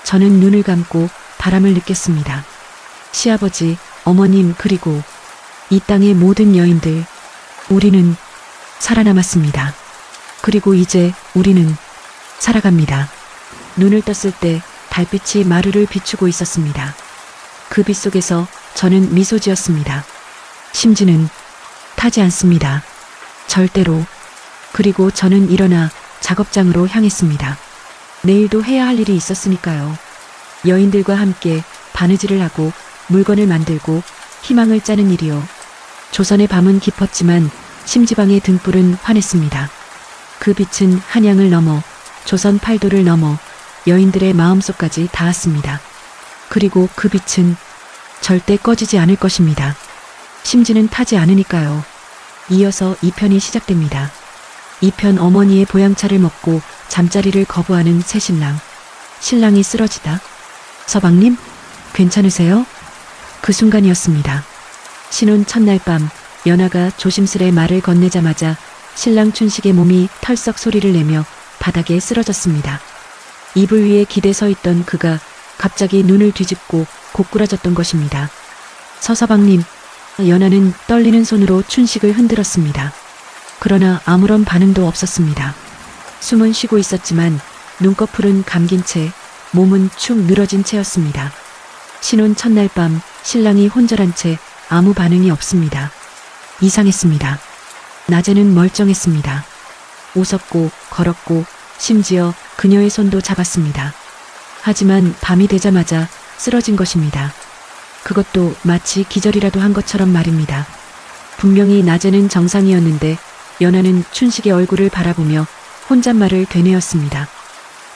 저는 눈을 감고 바람을 느꼈습니다. 시아버지, 어머님, 그리고 이 땅의 모든 여인들, 우리는 살아남았습니다. 그리고 이제 우리는 살아갑니다. 눈을 떴을 때 달빛이 마루를 비추고 있었습니다. 그 빛 속에서 저는 미소 지었습니다. 심지는 타지 않습니다. 절대로. 그리고 저는 일어나 작업장으로 향했습니다. 내일도 해야 할 일이 있었으니까요. 여인들과 함께 바느질을 하고 물건을 만들고 희망을 짜는 일이요. 조선의 밤은 깊었지만 심지방의 등불은 환했습니다. 그 빛은 한양을 넘어 조선 팔도를 넘어 여인들의 마음속까지 닿았습니다. 그리고 그 빛은 절대 꺼지지 않을 것입니다. 심지는 타지 않으니까요. 이어서 2편이 시작됩니다. 2편 어머니의 보양차를 먹고 잠자리를 거부하는 새신랑. 신랑이 쓰러지다. 서방님, 괜찮으세요? 그 순간이었습니다. 신혼 첫날 밤 연하가 조심스레 말을 건네자마자 신랑 춘식의 몸이 털썩 소리를 내며 바닥에 쓰러졌습니다. 이불 위에 기대 서 있던 그가 갑자기 눈을 뒤집고 고꾸라졌던 것입니다. 서서방님, 연하는 떨리는 손으로 춘식을 흔들었습니다. 그러나 아무런 반응도 없었습니다. 숨은 쉬고 있었지만 눈꺼풀은 감긴 채 몸은 축 늘어진 채였습니다. 신혼 첫날 밤 신랑이 혼절한 채 아무 반응이 없습니다. 이상했습니다. 낮에는 멀쩡했습니다. 웃었고 걸었고 심지어 그녀의 손도 잡았습니다. 하지만 밤이 되자마자 쓰러진 것입니다. 그것도 마치 기절이라도 한 것처럼 말입니다. 분명히 낮에는 정상이었는데 연하는 춘식의 얼굴을 바라보며 혼잣말을 되뇌었습니다.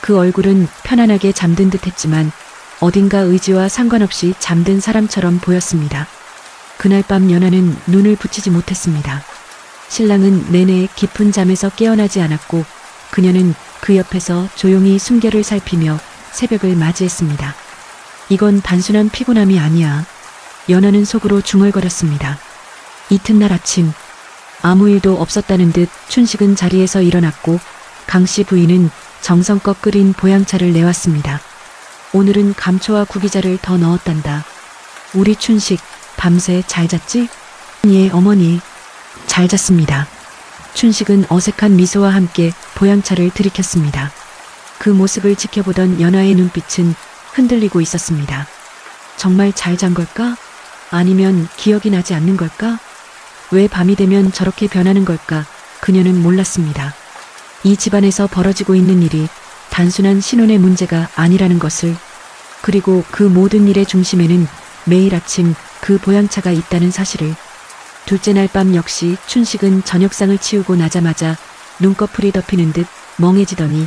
그 얼굴은 편안하게 잠든 듯 했지만 어딘가 의지와 상관없이 잠든 사람처럼 보였습니다. 그날 밤 연하는 눈을 붙이지 못했습니다. 신랑은 내내 깊은 잠에서 깨어나지 않았고 그녀는 그 옆에서 조용히 숨결을 살피며 새벽을 맞이했습니다. 이건 단순한 피곤함이 아니야. 연하는 속으로 중얼거렸습니다. 이튿날 아침 아무 일도 없었다는 듯 춘식은 자리에서 일어났고 강씨 부인은 정성껏 끓인 보양차를 내왔습니다. 오늘은 감초와 구기자를 더 넣었단다. 우리 춘식 밤새 잘 잤지? 예, 어머니. 잘 잤습니다. 춘식은 어색한 미소와 함께 보양차를 들이켰습니다. 그 모습을 지켜보던 연하의 눈빛은 흔들리고 있었습니다. 정말 잘 잔 걸까? 아니면 기억이 나지 않는 걸까? 왜 밤이 되면 저렇게 변하는 걸까? 그녀는 몰랐습니다. 이 집안에서 벌어지고 있는 일이 단순한 신혼의 문제가 아니라는 것을, 그리고 그 모든 일의 중심에는 매일 아침 그 보양차가 있다는 사실을. 둘째 날 밤 역시 춘식은 저녁상을 치우고 나자마자 눈꺼풀이 덮이는 듯 멍해지더니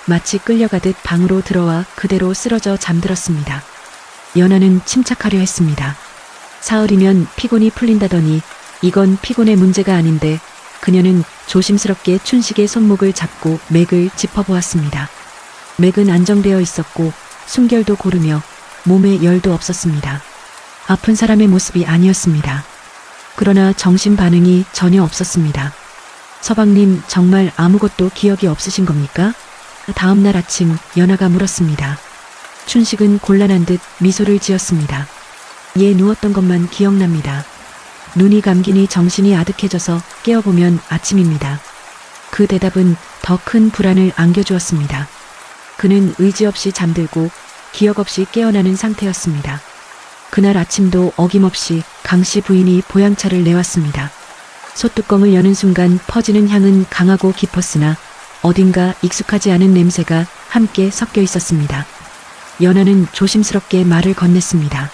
마치 끌려가듯 방으로 들어와 그대로 쓰러져 잠들었습니다. 연하는 침착하려 했습니다. 사흘이면 피곤이 풀린다더니 이건 피곤의 문제가 아닌데, 그녀는 조심스럽게 춘식의 손목을 잡고 맥을 짚어보았습니다. 맥은 안정되어 있었고 숨결도 고르며 몸에 열도 없었습니다. 아픈 사람의 모습이 아니었습니다. 그러나 정신 반응이 전혀 없었습니다. 서방님, 정말 아무것도 기억이 없으신 겁니까? 다음 날 아침 연하가 물었습니다. 춘식은 곤란한 듯 미소를 지었습니다. 예, 누웠던 것만 기억납니다. 눈이 감기니 정신이 아득해져서 깨어보면 아침입니다. 그 대답은 더 큰 불안을 안겨주었습니다. 그는 의지 없이 잠들고 기억 없이 깨어나는 상태였습니다. 그날 아침도 어김없이 강씨 부인이 보양차를 내왔습니다. 솥뚜껑을 여는 순간 퍼지는 향은 강하고 깊었으나 어딘가 익숙하지 않은 냄새가 함께 섞여 있었습니다. 연하는 조심스럽게 말을 건넸습니다.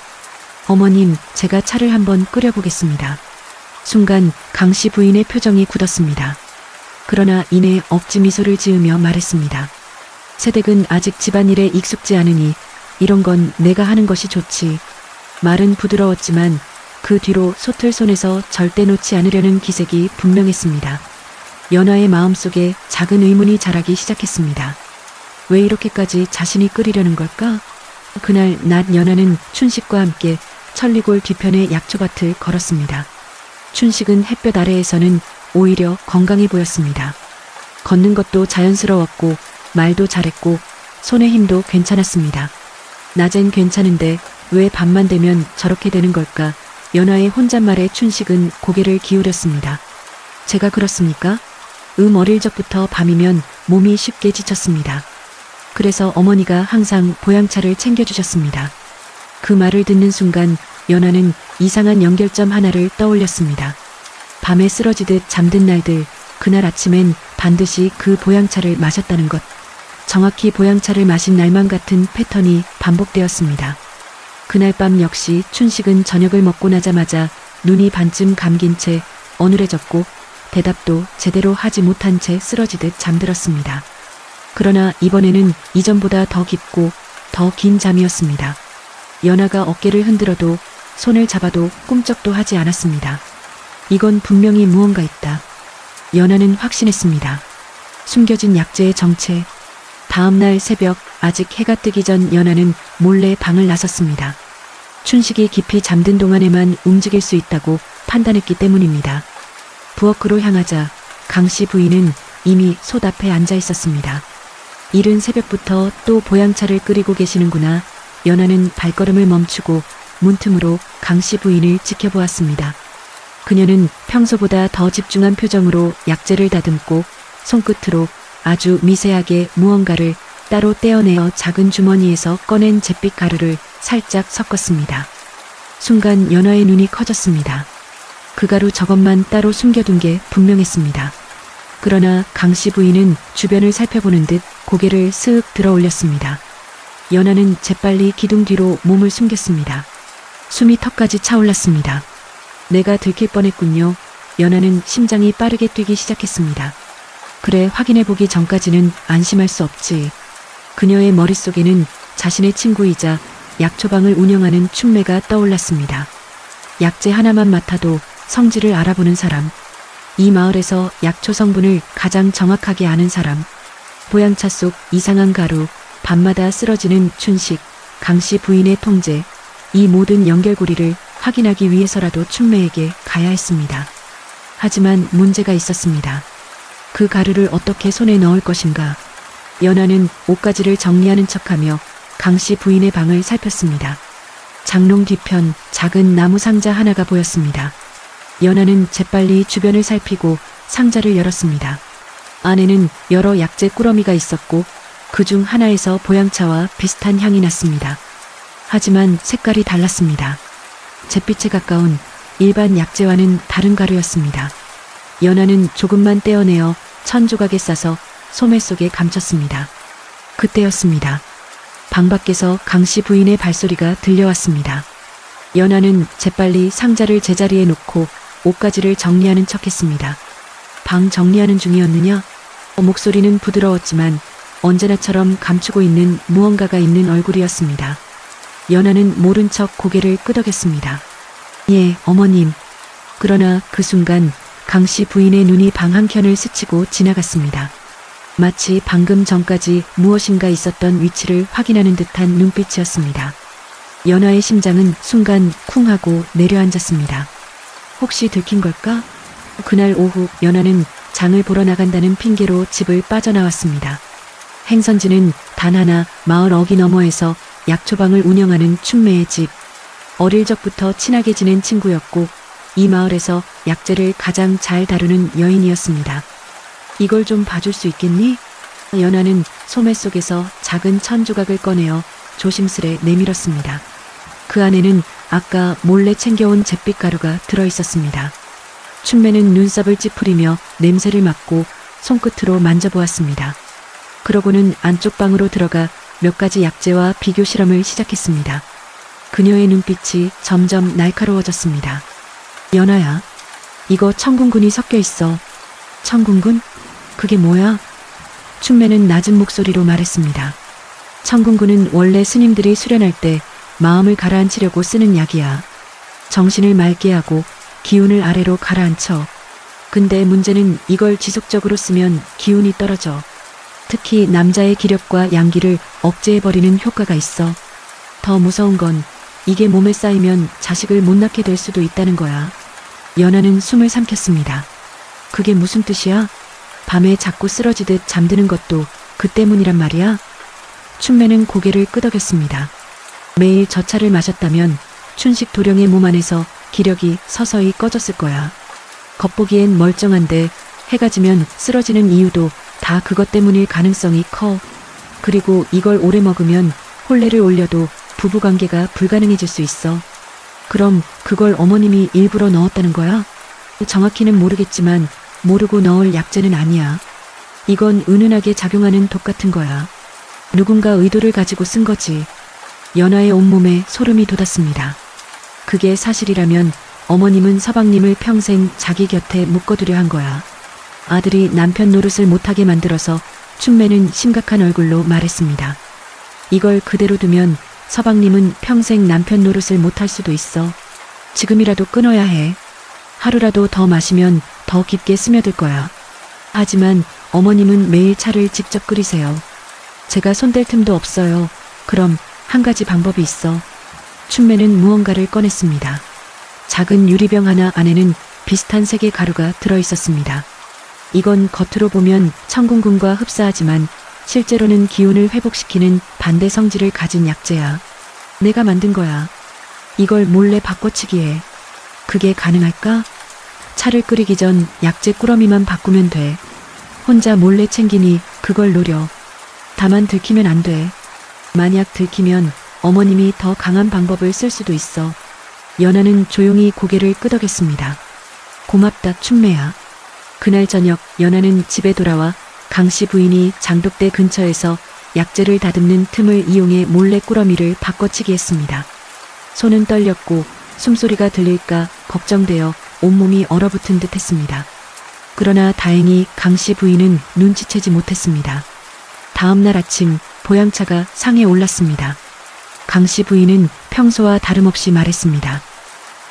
어머님, 제가 차를 한번 끓여보겠습니다. 순간 강씨 부인의 표정이 굳었습니다. 그러나 이내 억지 미소를 지으며 말했습니다. 새댁은 아직 집안일에 익숙지 않으니 이런 건 내가 하는 것이 좋지. 말은 부드러웠지만 그 뒤로 솥을 손에서 절대 놓지 않으려는 기색이 분명했습니다. 연하의 마음속에 작은 의문이 자라기 시작했습니다. 왜 이렇게까지 자신이 끓이려는 걸까? 그날 낮 연하는 춘식과 함께 천리골 뒤편의 약초밭을 걸었습니다. 춘식은 햇볕 아래에서는 오히려 건강해 보였습니다. 걷는 것도 자연스러웠고 말도 잘했고 손의 힘도 괜찮았습니다. 낮엔 괜찮은데 왜 밤만 되면 저렇게 되는 걸까? 연하의 혼잣말에 춘식은 고개를 기울였습니다. 제가 그렇습니까? 어릴 적부터 밤이면 몸이 쉽게 지쳤습니다. 그래서 어머니가 항상 보양차를 챙겨주셨습니다. 그 말을 듣는 순간 연하는 이상한 연결점 하나를 떠올렸습니다. 밤에 쓰러지듯 잠든 날들, 그날 아침엔 반드시 그 보양차를 마셨다는 것. 정확히 보양차를 마신 날만 같은 패턴이 반복되었습니다. 그날 밤 역시 춘식은 저녁을 먹고 나자마자 눈이 반쯤 감긴 채 어눌해졌고 대답도 제대로 하지 못한 채 쓰러지듯 잠들었습니다. 그러나 이번에는 이전보다 더 깊고 더 긴 잠이었습니다. 연하가 어깨를 흔들어도 손을 잡아도 꿈쩍도 하지 않았습니다. 이건 분명히 무언가 있다. 연하는 확신했습니다. 숨겨진 약재의 정체. 다음 날 새벽 아직 해가 뜨기 전 연하는 몰래 방을 나섰습니다. 춘식이 깊이 잠든 동안에만 움직일 수 있다고 판단했기 때문입니다. 부엌으로 향하자 강씨 부인은 이미 솥 앞에 앉아 있었습니다. 이른 새벽부터 또 보양차를 끓이고 계시는구나. 연하는 발걸음을 멈추고 문틈으로 강씨 부인을 지켜보았습니다. 그녀는 평소보다 더 집중한 표정으로 약재를 다듬고 손끝으로 아주 미세하게 무언가를 따로 떼어내어 작은 주머니에서 꺼낸 잿빛 가루를 살짝 섞었습니다. 순간 연하의 눈이 커졌습니다. 그 가루 저것만 따로 숨겨둔 게 분명했습니다. 그러나 강씨 부인은 주변을 살펴보는 듯 고개를 쓱 들어 올렸습니다. 연하는 재빨리 기둥 뒤로 몸을 숨겼습니다. 숨이 턱까지 차올랐습니다. 내가 들킬 뻔했군요. 연하는 심장이 빠르게 뛰기 시작했습니다. 그래, 확인해보기 전까지는 안심할 수 없지. 그녀의 머릿속에는 자신의 친구이자 약초방을 운영하는 춘매가 떠올랐습니다. 약재 하나만 맡아도 성질을 알아보는 사람. 이 마을에서 약초 성분을 가장 정확하게 아는 사람. 보양차 속 이상한 가루, 밤마다 쓰러지는 춘식, 강씨 부인의 통제. 이 모든 연결고리를 확인하기 위해서라도 춘매에게 가야 했습니다. 하지만 문제가 있었습니다. 그 가루를 어떻게 손에 넣을 것인가. 연하는 옷가지를 정리하는 척하며 강씨 부인의 방을 살폈습니다. 장롱 뒤편 작은 나무 상자 하나가 보였습니다. 연하는 재빨리 주변을 살피고 상자를 열었습니다. 안에는 여러 약재 꾸러미가 있었고 그중 하나에서 보양차와 비슷한 향이 났습니다. 하지만 색깔이 달랐습니다. 잿빛에 가까운 일반 약재와는 다른 가루였습니다. 연하는 조금만 떼어내어 천 조각에 싸서 소매 속에 감췄습니다. 그때였습니다. 방 밖에서 강씨 부인의 발소리가 들려왔습니다. 연하는 재빨리 상자를 제자리에 놓고 옷가지를 정리하는 척했습니다. 방 정리하는 중이었느냐? 목소리는 부드러웠지만 언제나처럼 감추고 있는 무언가가 있는 얼굴이었습니다. 연하는 모른 척 고개를 끄덕였습니다. 예, 어머님. 그러나 그 순간 강씨 부인의 눈이 방 한켠을 스치고 지나갔습니다. 마치 방금 전까지 무엇인가 있었던 위치를 확인하는 듯한 눈빛이었습니다. 연하의 심장은 순간 쿵 하고 내려앉았습니다. 혹시 들킨 걸까? 그날 오후 연하는 장을 보러 나간다는 핑계로 집을 빠져나왔습니다. 행선지는 단 하나, 마을 어기 너머에서 약초방을 운영하는 춘매의 집. 어릴 적부터 친하게 지낸 친구였고 이 마을에서 약재를 가장 잘 다루는 여인이었습니다. 이걸 좀 봐줄 수 있겠니? 연하는 소매 속에서 작은 천 조각을 꺼내어 조심스레 내밀었습니다. 그 안에는 아까 몰래 챙겨온 잿빛 가루가 들어있었습니다. 춘매는 눈썹을 찌푸리며 냄새를 맡고 손끝으로 만져보았습니다. 그러고는 안쪽 방으로 들어가 몇 가지 약재와 비교 실험을 시작했습니다. 그녀의 눈빛이 점점 날카로워졌습니다. 연하야, 이거 청군군이 섞여 있어. 청군군? 그게 뭐야? 춘매는 낮은 목소리로 말했습니다. 청군군은 원래 스님들이 수련할 때 마음을 가라앉히려고 쓰는 약이야. 정신을 맑게 하고 기운을 아래로 가라앉혀. 근데 문제는 이걸 지속적으로 쓰면 기운이 떨어져. 특히 남자의 기력과 양기를 억제해버리는 효과가 있어. 더 무서운 건 이게 몸에 쌓이면 자식을 못 낳게 될 수도 있다는 거야. 연하는 숨을 삼켰습니다. 그게 무슨 뜻이야? 밤에 자꾸 쓰러지듯 잠드는 것도 그 때문이란 말이야? 춘매는 고개를 끄덕였습니다. 매일 저 차를 마셨다면 춘식 도령의 몸 안에서 기력이 서서히 꺼졌을 거야. 겉보기엔 멀쩡한데 해가 지면 쓰러지는 이유도 다 그것 때문일 가능성이 커. 그리고 이걸 오래 먹으면 혼례를 올려도 부부관계가 불가능해질 수 있어. 그럼 그걸 어머님이 일부러 넣었다는 거야? 정확히는 모르겠지만 모르고 넣을 약재는 아니야. 이건 은은하게 작용하는 독 같은 거야. 누군가 의도를 가지고 쓴 거지. 연하의 온몸에 소름이 돋았습니다. 그게 사실이라면 어머님은 서방님을 평생 자기 곁에 묶어두려 한 거야. 아들이 남편 노릇을 못하게 만들어서 춘매는 심각한 얼굴로 말했습니다. 이걸 그대로 두면 서방님은 평생 남편 노릇을 못할 수도 있어. 지금이라도 끊어야 해. 하루라도 더 마시면 더 깊게 스며들 거야. 하지만 어머님은 매일 차를 직접 끓이세요. 제가 손댈 틈도 없어요. 그럼 한 가지 방법이 있어. 춘매는 무언가를 꺼냈습니다. 작은 유리병 하나 안에는 비슷한 색의 가루가 들어있었습니다. 이건 겉으로 보면 청군군과 흡사하지만 실제로는 기운을 회복시키는 반대 성질을 가진 약재야. 내가 만든 거야. 이걸 몰래 바꿔치기해. 그게 가능할까? 차를 끓이기 전 약재 꾸러미만 바꾸면 돼. 혼자 몰래 챙기니 그걸 노려. 다만 들키면 안 돼. 만약 들키면 어머님이 더 강한 방법을 쓸 수도 있어. 연하는 조용히 고개를 끄덕였습니다. 고맙다, 춘매야. 그날 저녁 연하는 집에 돌아와 강씨 부인이 장독대 근처에서 약재를 다듬는 틈을 이용해 몰래 꾸러미를 바꿔치기 했습니다. 손은 떨렸고 숨소리가 들릴까 걱정되어 온몸이 얼어붙은 듯 했습니다. 그러나 다행히 강씨 부인은 눈치채지 못했습니다. 다음 날 아침 보양차가 상에 올랐습니다. 강씨 부인은 평소와 다름없이 말했습니다.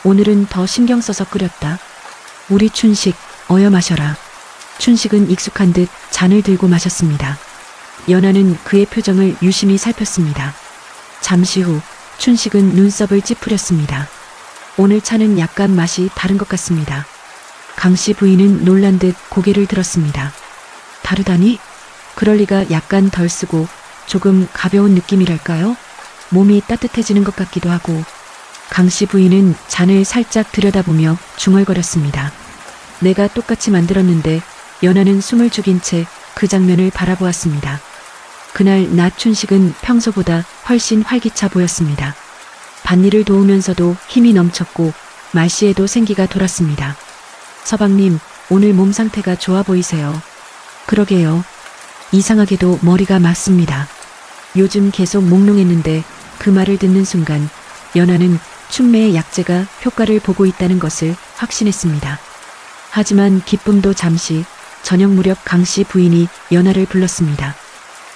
오늘은 더 신경 써서 끓였다. 우리 춘식 어여 마셔라. 춘식은 익숙한 듯 잔을 들고 마셨습니다. 연하는 그의 표정을 유심히 살폈습니다. 잠시 후 춘식은 눈썹을 찌푸렸습니다. 오늘 차는 약간 맛이 다른 것 같습니다. 강 씨 부인은 놀란 듯 고개를 들었습니다. 다르다니? 그럴 리가. 약간 덜 쓰고 조금 가벼운 느낌이랄까요? 몸이 따뜻해지는 것 같기도 하고. 강 씨 부인은 잔을 살짝 들여다보며 중얼거렸습니다. 내가 똑같이 만들었는데. 연하는 숨을 죽인 채 그 장면을 바라보았습니다. 그날 낮 춘식은 평소보다 훨씬 활기차 보였습니다. 밭일을 도우면서도 힘이 넘쳤고 말씨에도 생기가 돌았습니다. 서방님, 오늘 몸 상태가 좋아 보이세요. 그러게요. 이상하게도 머리가 맑습니다. 요즘 계속 몽롱했는데 그 말을 듣는 순간 연하는 춘매의 약재가 효과를 보고 있다는 것을 확신했습니다. 하지만 기쁨도 잠시. 저녁 무렵 강 씨 부인이 연하를 불렀습니다.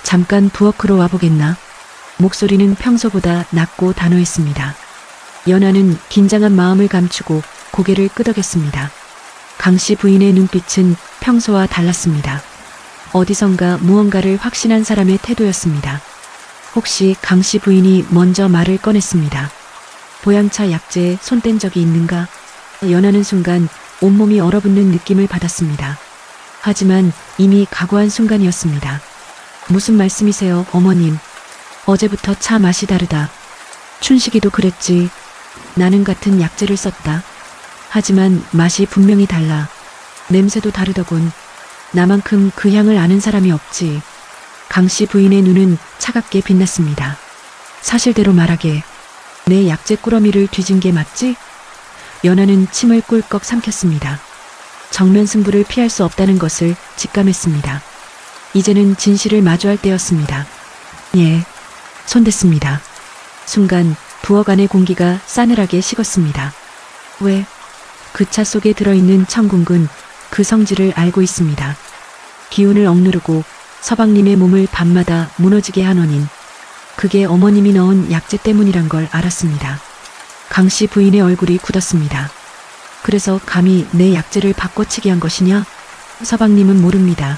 잠깐 부엌으로 와보겠나? 목소리는 평소보다 낮고 단호했습니다. 연하는 긴장한 마음을 감추고 고개를 끄덕였습니다. 강 씨 부인의 눈빛은 평소와 달랐습니다. 어디선가 무언가를 확신한 사람의 태도였습니다. 혹시 강 씨 부인이 먼저 말을 꺼냈습니다. 보양차 약재에 손 뗀 적이 있는가? 연하는 순간 온몸이 얼어붙는 느낌을 받았습니다. 하지만 이미 각오한 순간이었습니다. 무슨 말씀이세요, 어머님? 어제부터 차 맛이 다르다. 춘식이도 그랬지. 나는 같은 약재를 썼다. 하지만 맛이 분명히 달라. 냄새도 다르더군. 나만큼 그 향을 아는 사람이 없지. 강 씨 부인의 눈은 차갑게 빛났습니다. 사실대로 말하게. 내 약재 꾸러미를 뒤진 게 맞지? 연하는 침을 꿀꺽 삼켰습니다. 정면 승부를 피할 수 없다는 것을 직감했습니다. 이제는 진실을 마주할 때였습니다. 예, 손댔습니다. 순간 부엌 안의 공기가 싸늘하게 식었습니다. 왜? 그 차 속에 들어있는 청궁은 그 성질을 알고 있습니다. 기운을 억누르고 서방님의 몸을 밤마다 무너지게 한 원인. 그게 어머님이 넣은 약재 때문이란 걸 알았습니다. 강 씨 부인의 얼굴이 굳었습니다. 그래서 감히 내 약재를 바꿔치기 한 것이냐? 서방님은 모릅니다.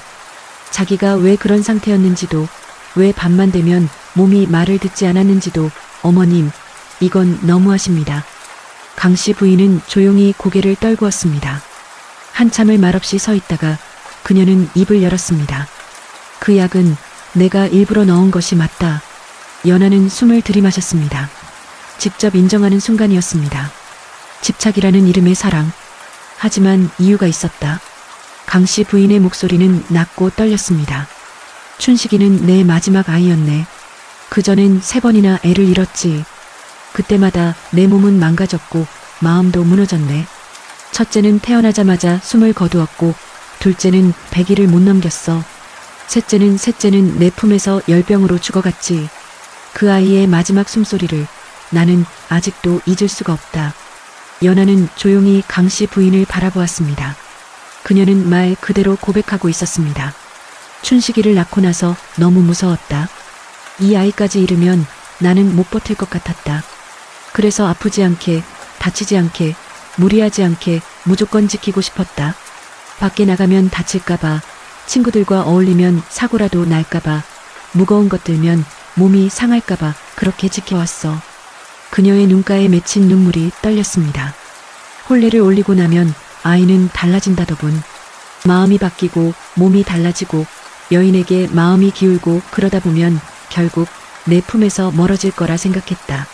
자기가 왜 그런 상태였는지도, 왜 밤만 되면 몸이 말을 듣지 않았는지도. 어머님, 이건 너무하십니다. 강 씨 부인은 조용히 고개를 떨구었습니다. 한참을 말없이 서 있다가 그녀는 입을 열었습니다. 그 약은 내가 일부러 넣은 것이 맞다. 연하는 숨을 들이마셨습니다. 직접 인정하는 순간이었습니다. 집착이라는 이름의 사랑. 하지만 이유가 있었다. 강 씨 부인의 목소리는 낮고 떨렸습니다. 춘식이는 내 마지막 아이였네. 그전엔 3번이나 애를 잃었지. 그때마다 내 몸은 망가졌고 마음도 무너졌네. 첫째는 태어나자마자 숨을 거두었고 둘째는 100일을 못 넘겼어. 셋째는 내 품에서 열병으로 죽어갔지. 그 아이의 마지막 숨소리를 나는 아직도 잊을 수가 없다. 연하는 조용히 강 씨 부인을 바라보았습니다. 그녀는 말 그대로 고백하고 있었습니다. 춘식이를 낳고 나서 너무 무서웠다. 이 아이까지 잃으면 나는 못 버틸 것 같았다. 그래서 아프지 않게, 다치지 않게, 무리하지 않게 무조건 지키고 싶었다. 밖에 나가면 다칠까봐, 친구들과 어울리면 사고라도 날까봐, 무거운 것 들면 몸이 상할까봐 그렇게 지켜왔어. 그녀의 눈가에 맺힌 눈물이 떨렸습니다. 혼례를 올리고 나면 아이는 달라진다더군. 마음이 바뀌고 몸이 달라지고 여인에게 마음이 기울고 그러다 보면 결국 내 품에서 멀어질 거라 생각했다.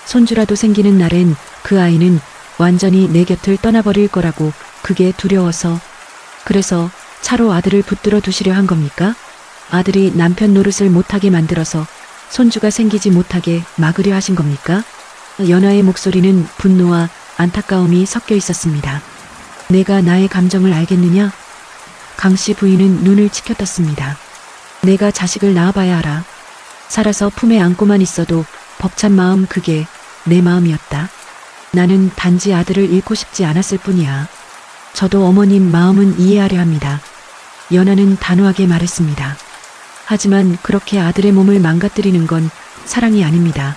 손주라도 생기는 날엔 그 아이는 완전히 내 곁을 떠나버릴 거라고. 그게 두려워서. 그래서 차로 아들을 붙들어 두시려 한 겁니까? 아들이 남편 노릇을 못하게 만들어서 손주가 생기지 못하게 막으려 하신 겁니까? 연하의 목소리는 분노와 안타까움이 섞여 있었습니다. 내가 나의 감정을 알겠느냐? 강 씨 부인은 눈을 치켜떴습니다. 내가 자식을 낳아봐야 알아. 살아서 품에 안고만 있어도 벅찬 마음, 그게 내 마음이었다. 나는 단지 아들을 잃고 싶지 않았을 뿐이야. 저도 어머님 마음은 이해하려 합니다. 연하는 단호하게 말했습니다. 하지만 그렇게 아들의 몸을 망가뜨리는 건 사랑이 아닙니다.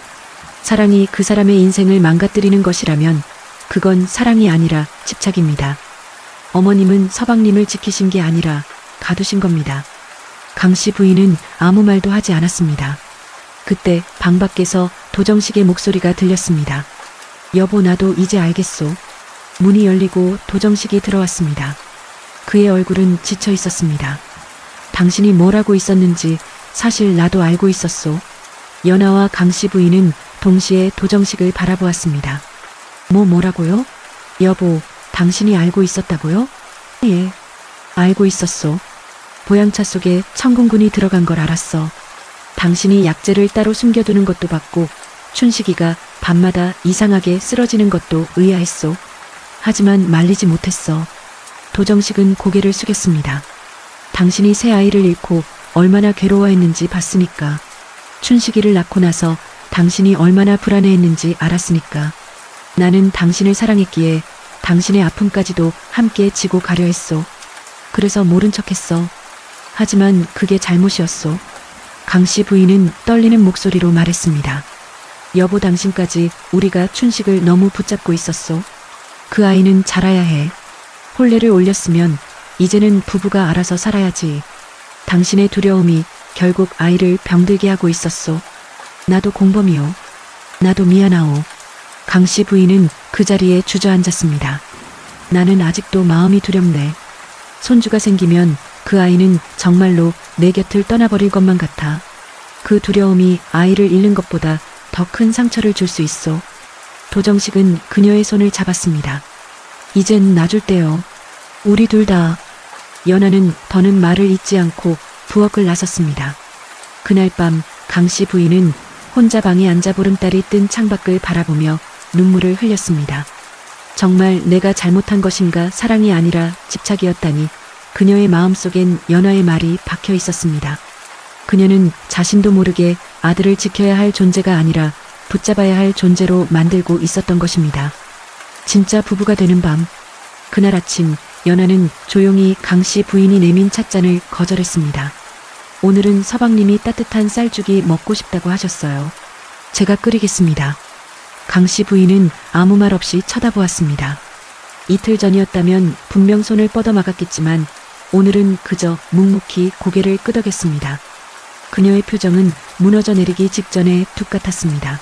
사랑이 그 사람의 인생을 망가뜨리는 것이라면 그건 사랑이 아니라 집착입니다. 어머님은 서방님을 지키신 게 아니라 가두신 겁니다. 강 씨 부인은 아무 말도 하지 않았습니다. 그때 방 밖에서 도정식의 목소리가 들렸습니다. 여보, 나도 이제 알겠소. 문이 열리고 도정식이 들어왔습니다. 그의 얼굴은 지쳐 있었습니다. 당신이 뭘 하고 있었는지 사실 나도 알고 있었소. 연아와 강씨 부인은 동시에 도정식을 바라보았습니다. 뭐라고요? 여보, 당신이 알고 있었다고요? 예, 알고 있었소. 보양차 속에 청군군이 들어간 걸 알았어. 당신이 약재를 따로 숨겨두는 것도 봤고 춘식이가 밤마다 이상하게 쓰러지는 것도 의아했소. 하지만 말리지 못했어. 도정식은 고개를 숙였습니다. 당신이 새 아이를 잃고 얼마나 괴로워했는지 봤으니까. 춘식이를 낳고 나서 당신이 얼마나 불안해했는지 알았으니까. 나는 당신을 사랑했기에 당신의 아픔까지도 함께 지고 가려 했소. 그래서 모른 척했어. 하지만 그게 잘못이었소. 강씨 부인은 떨리는 목소리로 말했습니다. 여보, 당신까지 우리가 춘식을 너무 붙잡고 있었소. 그 아이는 자라야 해. 혼례를 올렸으면 이제는 부부가 알아서 살아야지. 당신의 두려움이 결국 아이를 병들게 하고 있었소. 나도 공범이요. 나도 미안하오. 강씨 부인은 그 자리에 주저앉았습니다. 나는 아직도 마음이 두렵네. 손주가 생기면 그 아이는 정말로 내 곁을 떠나버릴 것만 같아. 그 두려움이 아이를 잃는 것보다 더 큰 상처를 줄 수 있어. 도정식은 그녀의 손을 잡았습니다. 이젠 놔줄 때요. 우리 둘 다. 연아는 더는 말을 잇지 않고 부엌을 나섰습니다. 그날 밤 강씨 부인은 혼자 방에 앉아 보름달이 뜬 창밖을 바라보며 눈물을 흘렸습니다. 정말 내가 잘못한 것인가, 사랑이 아니라 집착이었다니. 그녀의 마음속엔 연아의 말이 박혀 있었습니다. 그녀는 자신도 모르게 아들을 지켜야 할 존재가 아니라 붙잡아야 할 존재로 만들고 있었던 것입니다. 진짜 부부가 되는 밤, 그날 아침 연아는 조용히 강씨 부인이 내민 찻잔을 거절했습니다. 오늘은 서방님이 따뜻한 쌀죽이 먹고 싶다고 하셨어요. 제가 끓이겠습니다. 강씨 부인은 아무 말 없이 쳐다보았습니다. 이틀 전이었다면 분명 손을 뻗어막았겠지만 오늘은 그저 묵묵히 고개를 끄덕였습니다. 그녀의 표정은 무너져 내리기 직전에 둑 같았습니다.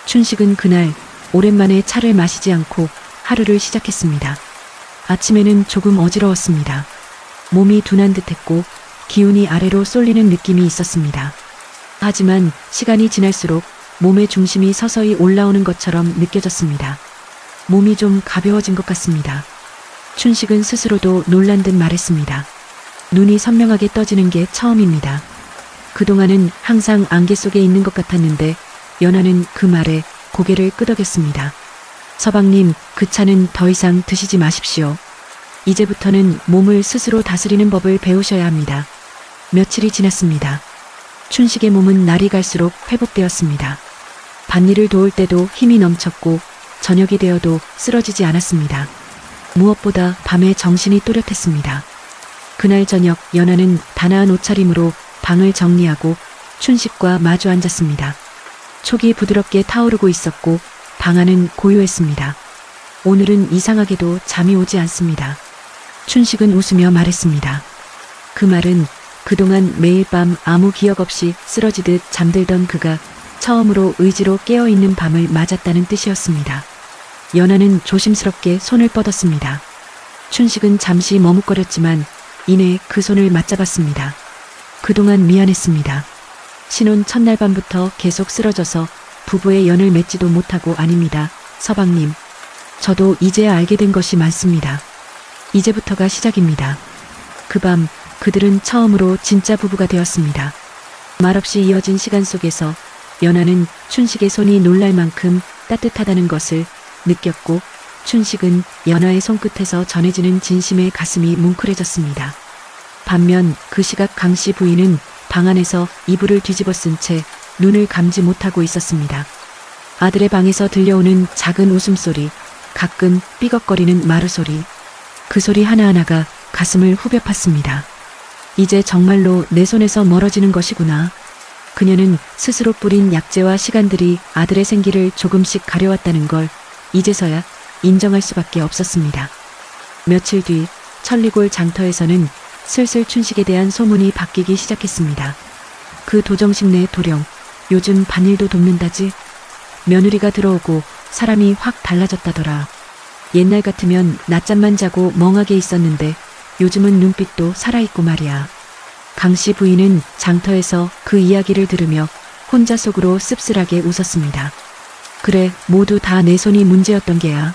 춘식은 그날 오랜만에 차를 마시지 않고 하루를 시작했습니다. 아침에는 조금 어지러웠습니다. 몸이 둔한 듯했고 기운이 아래로 쏠리는 느낌이 있었습니다. 하지만 시간이 지날수록 몸의 중심이 서서히 올라오는 것처럼 느껴졌습니다. 몸이 좀 가벼워진 것 같습니다. 춘식은 스스로도 놀란 듯 말했습니다. 눈이 선명하게 떠지는 게 처음입니다. 그동안은 항상 안개 속에 있는 것 같았는데 연아는 그 말에 고개를 끄덕였습니다. 서방님, 그 차는 더 이상 드시지 마십시오. 이제부터는 몸을 스스로 다스리는 법을 배우셔야 합니다. 며칠이 지났습니다. 춘식의 몸은 날이 갈수록 회복되었습니다. 밭일을 도울 때도 힘이 넘쳤고 저녁이 되어도 쓰러지지 않았습니다. 무엇보다 밤에 정신이 또렷했습니다. 그날 저녁 연아는 단아한 옷차림으로 방을 정리하고 춘식과 마주 앉았습니다. 촉이 부드럽게 타오르고 있었고 방 안은 고요했습니다. 오늘은 이상하게도 잠이 오지 않습니다. 춘식은 웃으며 말했습니다. 그 말은 그동안 매일 밤 아무 기억 없이 쓰러지듯 잠들던 그가 처음으로 의지로 깨어있는 밤을 맞았다는 뜻이었습니다. 연아는 조심스럽게 손을 뻗었습니다. 춘식은 잠시 머뭇거렸지만 이내 그 손을 맞잡았습니다. 그동안 미안했습니다. 신혼 첫날 밤부터 계속 쓰러져서 부부의 연을 맺지도 못하고. 아닙니다, 서방님. 저도 이제야 알게 된 것이 많습니다. 이제부터가 시작입니다. 그 밤 그들은 처음으로 진짜 부부가 되었습니다. 말없이 이어진 시간 속에서 연아는 춘식의 손이 놀랄 만큼 따뜻하다는 것을 느꼈고 춘식은 연아의 손끝에서 전해지는 진심에 가슴이 뭉클해졌습니다. 반면 그 시각 강씨 부인은 방 안에서 이불을 뒤집어 쓴 채 눈을 감지 못하고 있었습니다. 아들의 방에서 들려오는 작은 웃음소리, 가끔 삐걱거리는 마루소리, 그 소리 하나하나가 가슴을 후벼 팠습니다. 이제 정말로 내 손에서 멀어지는 것이구나. 그녀는 스스로 뿌린 약재와 시간들이 아들의 생기를 조금씩 가려왔다는 걸 이제서야 인정할 수밖에 없었습니다. 며칠 뒤 천리골 장터에서는 슬슬 춘식에 대한 소문이 바뀌기 시작했습니다. 그 도정식 내 도령, 요즘 밭일도 돕는다지? 며느리가 들어오고 사람이 확 달라졌다더라. 옛날 같으면 낮잠만 자고 멍하게 있었는데 요즘은 눈빛도 살아있고 말이야. 강씨 부인은 장터에서 그 이야기를 들으며 혼자 속으로 씁쓸하게 웃었습니다. 그래, 모두 다 내 손이 문제였던 게야.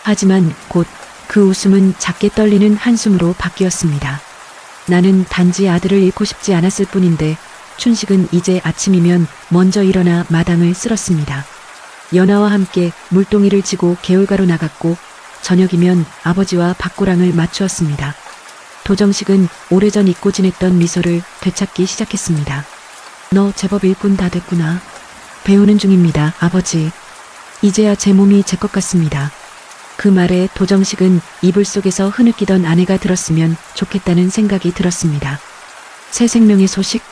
하지만 곧 그 웃음은 작게 떨리는 한숨으로 바뀌었습니다. 나는 단지 아들을 잃고 싶지 않았을 뿐인데 춘식은 이제 아침이면 먼저 일어나 마당을 쓸었습니다. 연아와 함께 물동이를 지고 개울가로 나갔고 저녁이면 아버지와 밭고랑을 맞추었습니다. 도정식은 오래전 잊고 지냈던 미소를 되찾기 시작했습니다. 너 제법 일꾼 다 됐구나. 배우는 중입니다, 아버지. 이제야 제 몸이 제 것 같습니다. 그 말에 도정식은 이불 속에서 흐느끼던 아내가 들었으면 좋겠다는 생각이 들었습니다. 새 생명의 소식?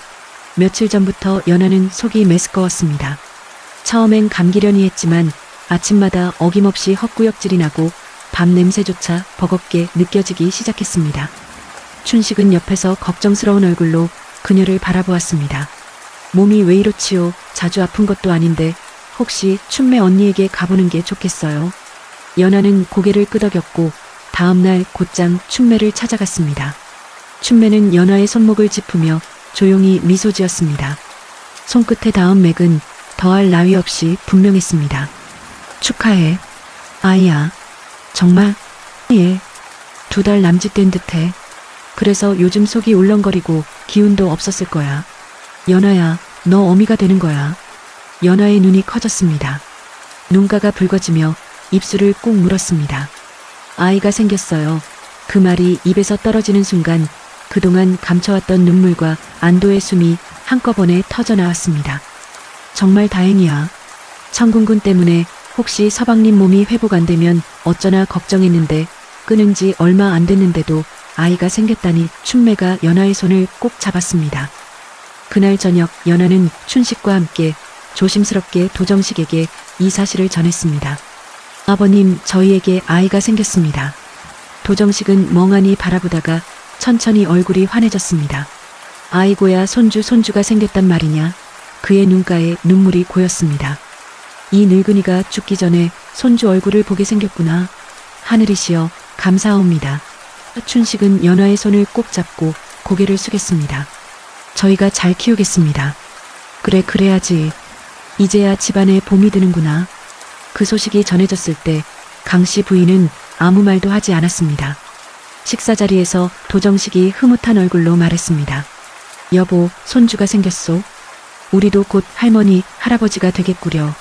며칠 전부터 연하는 속이 메스꺼웠습니다. 처음엔 감기려니 했지만 아침마다 어김없이 헛구역질이 나고 밤 냄새조차 버겁게 느껴지기 시작했습니다. 춘식은 옆에서 걱정스러운 얼굴로 그녀를 바라보았습니다. 몸이 왜 이렇지요? 자주 아픈 것도 아닌데 혹시 춘매 언니에게 가보는 게 좋겠어요? 연하는 고개를 끄덕였고 다음날 곧장 춘매를 찾아갔습니다. 춘매는 연하의 손목을 짚으며 조용히 미소 지었습니다. 손끝에 닿은 맥은 더할 나위 없이 분명했습니다. 축하해. 아이야. 정말? 예. 2달 남짓된 듯해. 그래서 요즘 속이 울렁거리고 기운도 없었을 거야. 연하야, 너 어미가 되는 거야. 연하의 눈이 커졌습니다. 눈가가 붉어지며 입술을 꾹 물었습니다. 아이가 생겼어요. 그 말이 입에서 떨어지는 순간 그동안 감춰왔던 눈물과 안도의 숨이 한꺼번에 터져나왔습니다. 정말 다행이야. 청군군 때문에 혹시 서방님 몸이 회복 안 되면 어쩌나 걱정했는데 끊은 지 얼마 안 됐는데도 아이가 생겼다니 춘매가 연하의 손을 꼭 잡았습니다. 그날 저녁 연하는 춘식과 함께 조심스럽게 도정식에게 이 사실을 전했습니다. 아버님, 저희에게 아이가 생겼습니다. 도정식은 멍하니 바라보다가 천천히 얼굴이 환해졌습니다. 아이고야, 손주가 생겼단 말이냐. 그의 눈가에 눈물이 고였습니다. 이 늙은이가 죽기 전에 손주 얼굴을 보게 생겼구나. 하늘이시여 감사합니다. 춘식은 연하의 손을 꼭 잡고 고개를 숙였습니다. 저희가 잘 키우겠습니다. 그래, 그래야지. 이제야 집안에 봄이 드는구나. 그 소식이 전해졌을 때 강씨 부인은 아무 말도 하지 않았습니다. 식사 자리에서 도정식이 흐뭇한 얼굴로 말했습니다. 여보, 손주가 생겼소. 우리도 곧 할머니, 할아버지가 되겠구려.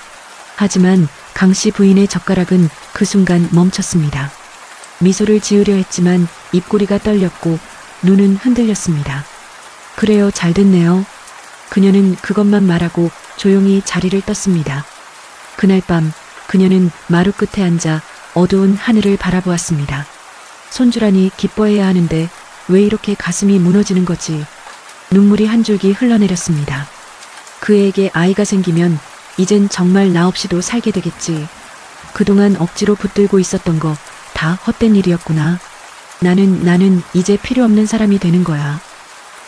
하지만 강씨 부인의 젓가락은 그 순간 멈췄습니다. 미소를 지으려 했지만 입꼬리가 떨렸고 눈은 흔들렸습니다. 그래요, 잘 됐네요. 그녀는 그것만 말하고 조용히 자리를 떴습니다. 그날 밤 그녀는 마루 끝에 앉아 어두운 하늘을 바라보았습니다. 손주라니 기뻐해야 하는데 왜 이렇게 가슴이 무너지는 거지? 눈물이 한 줄기 흘러내렸습니다. 그에게 아이가 생기면 이젠 정말 나 없이도 살게 되겠지. 그동안 억지로 붙들고 있었던 거 다 헛된 일이었구나. 나는 이제 필요 없는 사람이 되는 거야.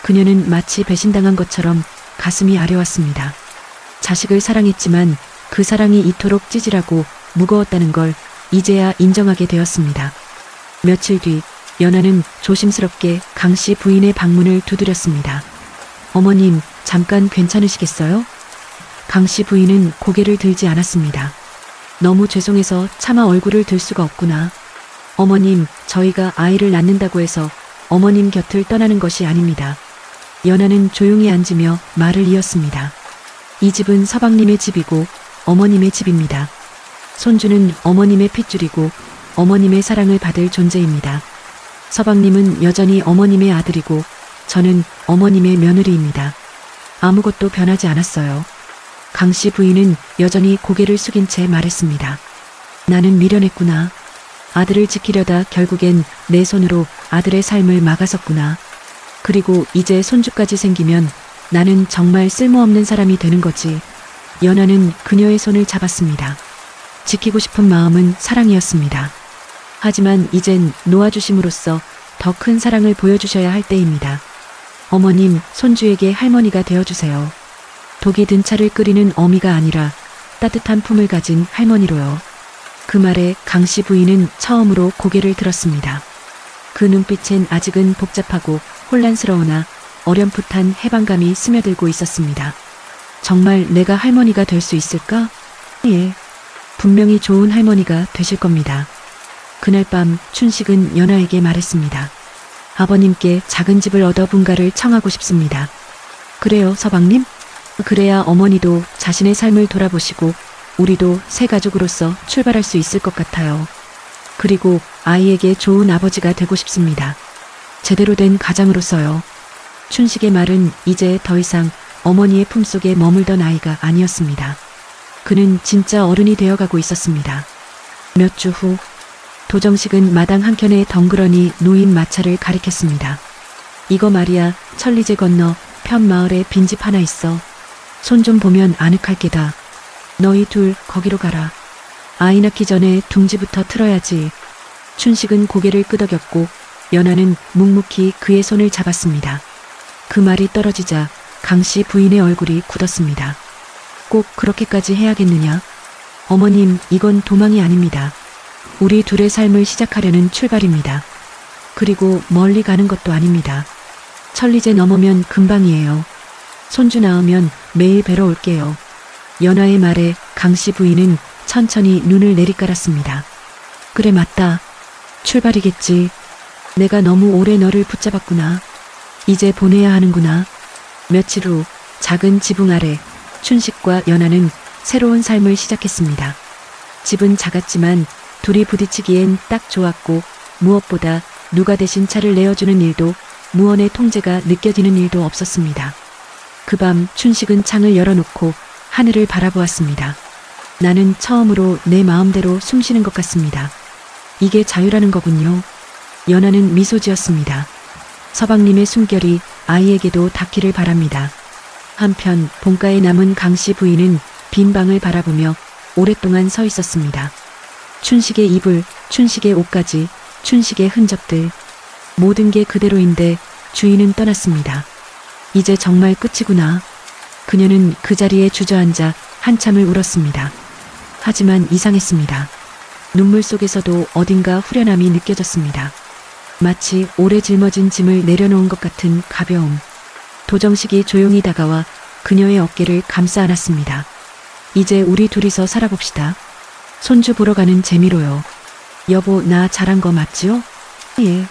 그녀는 마치 배신당한 것처럼 가슴이 아려왔습니다. 자식을 사랑했지만 그 사랑이 이토록 찌질하고 무거웠다는 걸 이제야 인정하게 되었습니다. 며칠 뒤 연하는 조심스럽게 강씨 부인의 방문을 두드렸습니다. 어머님, 잠깐 괜찮으시겠어요? 강씨 부인은 고개를 들지 않았습니다. 너무 죄송해서 차마 얼굴을 들 수가 없구나. 어머님, 저희가 아이를 낳는다고 해서 어머님 곁을 떠나는 것이 아닙니다. 연하는 조용히 앉으며 말을 이었습니다. 이 집은 서방님의 집이고 어머님의 집입니다. 손주는 어머님의 핏줄이고 어머님의 사랑을 받을 존재입니다. 서방님은 여전히 어머님의 아들이고 저는 어머님의 며느리입니다. 아무것도 변하지 않았어요. 강씨 부인은 여전히 고개를 숙인 채 말했습니다. 나는 미련했구나. 아들을 지키려다 결국엔 내 손으로 아들의 삶을 막아섰구나. 그리고 이제 손주까지 생기면 나는 정말 쓸모없는 사람이 되는 거지. 연하는 그녀의 손을 잡았습니다. 지키고 싶은 마음은 사랑이었습니다. 하지만 이젠 놓아주심으로써 더 큰 사랑을 보여주셔야 할 때입니다. 어머님, 손주에게 할머니가 되어주세요. 독이 든 차를 끓이는 어미가 아니라 따뜻한 품을 가진 할머니로요. 그 말에 강씨 부인은 처음으로 고개를 들었습니다. 그 눈빛엔 아직은 복잡하고 혼란스러우나 어렴풋한 해방감이 스며들고 있었습니다. 정말 내가 할머니가 될 수 있을까? 예. 분명히 좋은 할머니가 되실 겁니다. 그날 밤 춘식은 연하에게 말했습니다. 아버님께 작은 집을 얻어 분가를 청하고 싶습니다. 그래요, 서방님? 그래야 어머니도 자신의 삶을 돌아보시고 우리도 새 가족으로서 출발할 수 있을 것 같아요. 그리고 아이에게 좋은 아버지가 되고 싶습니다. 제대로 된 가장으로서요. 춘식의 말은 이제 더 이상 어머니의 품속에 머물던 아이가 아니었습니다. 그는 진짜 어른이 되어가고 있었습니다. 몇 주 후 도정식은 마당 한켠에 덩그러니 놓인 마차를 가리켰습니다. 이거 말이야, 천리제 건너 편 마을에 빈집 하나 있어. 손 좀 보면 아늑할 게다. 너희 둘 거기로 가라. 아이 낳기 전에 둥지부터 틀어야지. 춘식은 고개를 끄덕였고 연하는 묵묵히 그의 손을 잡았습니다. 그 말이 떨어지자 강씨 부인의 얼굴이 굳었습니다. 꼭 그렇게까지 해야겠느냐? 어머님, 이건 도망이 아닙니다. 우리 둘의 삶을 시작하려는 출발입니다. 그리고 멀리 가는 것도 아닙니다. 천리제 넘으면 금방이에요. 손주 낳으면 매일 뵈러 올게요. 연하의 말에 강씨 부인은 천천히 눈을 내리깔았습니다. 그래, 맞다. 출발이겠지. 내가 너무 오래 너를 붙잡았구나. 이제 보내야 하는구나. 며칠 후 작은 지붕 아래 춘식과 연하는 새로운 삶을 시작했습니다. 집은 작았지만 둘이 부딪히기엔 딱 좋았고 무엇보다 누가 대신 차를 내어주는 일도 무언의 통제가 느껴지는 일도 없었습니다. 그 밤 춘식은 창을 열어놓고 하늘을 바라보았습니다. 나는 처음으로 내 마음대로 숨쉬는 것 같습니다. 이게 자유라는 거군요. 연하는 미소 지었습니다. 서방님의 숨결이 아이에게도 닿기를 바랍니다. 한편 본가에 남은 강씨 부인은 빈 방을 바라보며 오랫동안 서 있었습니다. 춘식의 이불, 춘식의 옷가지, 춘식의 흔적들, 모든 게 그대로인데 주인은 떠났습니다. 이제 정말 끝이구나. 그녀는 그 자리에 주저앉아 한참을 울었습니다. 하지만 이상했습니다. 눈물 속에서도 어딘가 후련함이 느껴졌습니다. 마치 오래 짊어진 짐을 내려놓은 것 같은 가벼움. 도정식이 조용히 다가와 그녀의 어깨를 감싸 안았습니다. 이제 우리 둘이서 살아봅시다. 손주 보러 가는 재미로요. 여보, 나 잘한 거 맞지요? 예.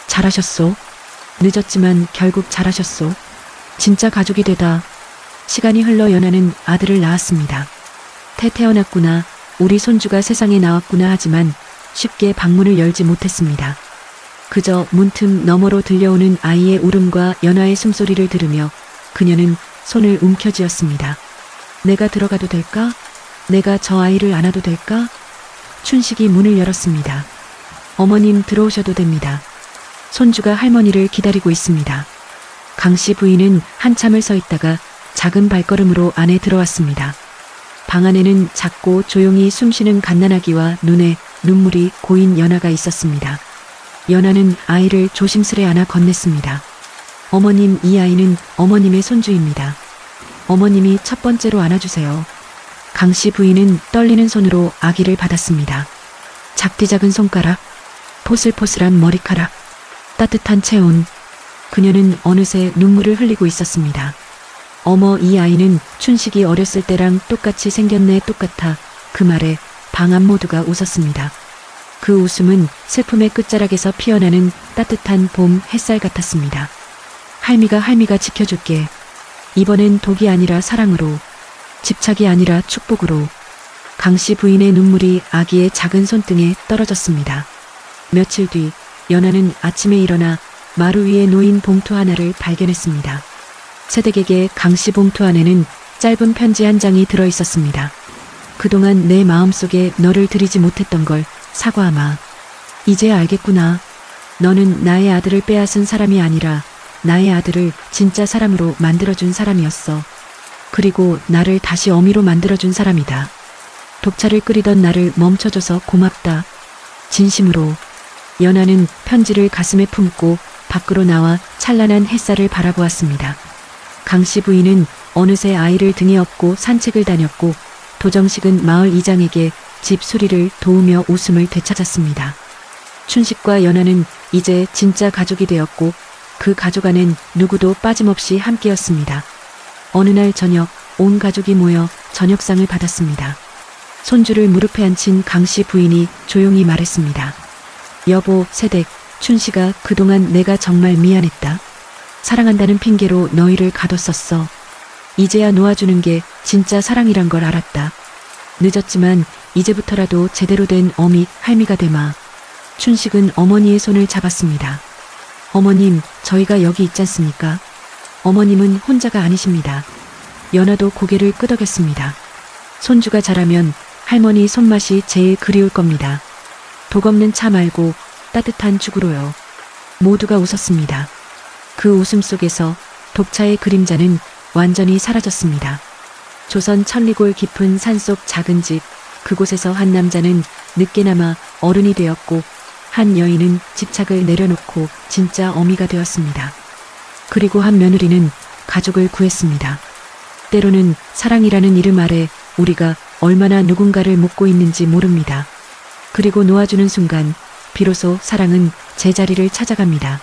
잘하셨소. 늦었지만 결국 잘하셨소. 진짜 가족이 되다. 시간이 흘러 연하는 아들을 낳았습니다. 태어났구나. 우리 손주가 세상에 나왔구나 하지만 쉽게 방문을 열지 못했습니다. 그저 문틈 너머로 들려오는 아이의 울음과 연하의 숨소리를 들으며 그녀는 손을 움켜쥐었습니다. 내가 들어가도 될까? 내가 저 아이를 안아도 될까? 춘식이 문을 열었습니다. 어머님, 들어오셔도 됩니다. 손주가 할머니를 기다리고 있습니다. 강씨 부인은 한참을 서 있다가 작은 발걸음으로 안에 들어왔습니다. 방 안에는 작고 조용히 숨쉬는 갓난아기와 눈에 눈물이 고인 연하가 있었습니다. 연하는 아이를 조심스레 안아 건넸습니다. 어머님, 이 아이는 어머님의 손주입니다. 어머님이 첫 번째로 안아주세요. 강씨 부인은 떨리는 손으로 아기를 받았습니다. 작디 작은 손가락, 포슬포슬한 머리카락, 따뜻한 체온. 그녀는 어느새 눈물을 흘리고 있었습니다. 어머, 이 아이는 춘식이 어렸을 때랑 똑같이 생겼네. 똑같아. 그 말에 방 안 모두가 웃었습니다. 그 웃음은 슬픔의 끝자락에서 피어나는 따뜻한 봄 햇살 같았습니다. 할미가 지켜줄게. 이번엔 독이 아니라 사랑으로, 집착이 아니라 축복으로. 강씨 부인의 눈물이 아기의 작은 손등에 떨어졌습니다. 며칠 뒤 연하는 아침에 일어나 마루 위에 놓인 봉투 하나를 발견했습니다. 새댁에게 강씨 봉투 안에는 짧은 편지 한 장이 들어 있었습니다. 그동안 내 마음속에 너를 들이지 못했던 걸 사과하마. 이제 알겠구나. 너는 나의 아들을 빼앗은 사람이 아니라 나의 아들을 진짜 사람으로 만들어준 사람이었어. 그리고 나를 다시 어미로 만들어준 사람이다. 독차를 끓이던 나를 멈춰줘서 고맙다. 진심으로. 연하는 편지를 가슴에 품고 밖으로 나와 찬란한 햇살을 바라보았습니다. 강씨 부인은 어느새 아이를 등에 업고 산책을 다녔고 도정식은 마을 이장에게 집 수리를 도우며 웃음을 되찾았습니다. 춘식과 연아는 이제 진짜 가족이 되었고 그 가족 안엔 누구도 빠짐없이 함께였습니다. 어느 날 저녁 온 가족이 모여 저녁상을 받았습니다. 손주를 무릎에 앉힌 강씨 부인이 조용히 말했습니다. 여보, 세댁, 춘식아, 그동안 내가 정말 미안했다. 사랑한다는 핑계로 너희를 가뒀었어. 이제야 놓아주는 게 진짜 사랑이란 걸 알았다. 늦었지만 이제부터라도 제대로 된 어미, 할미가 되마. 춘식은 어머니의 손을 잡았습니다. 어머님, 저희가 여기 있지 않습니까? 어머님은 혼자가 아니십니다. 연아도 고개를 끄덕였습니다. 손주가 자라면 할머니 손맛이 제일 그리울 겁니다. 독 없는 차 말고 따뜻한 죽으로요. 모두가 웃었습니다. 그 웃음 속에서 독차의 그림자는 완전히 사라졌습니다. 조선 천리골 깊은 산속 작은 집, 그곳에서 한 남자는 늦게나마 어른이 되었고 한 여인은 집착을 내려놓고 진짜 어미가 되었습니다. 그리고 한 며느리는 가족을 구했습니다. 때로는 사랑이라는 이름 아래 우리가 얼마나 누군가를 묻고 있는지 모릅니다. 그리고 놓아주는 순간 비로소 사랑은 제자리를 찾아갑니다.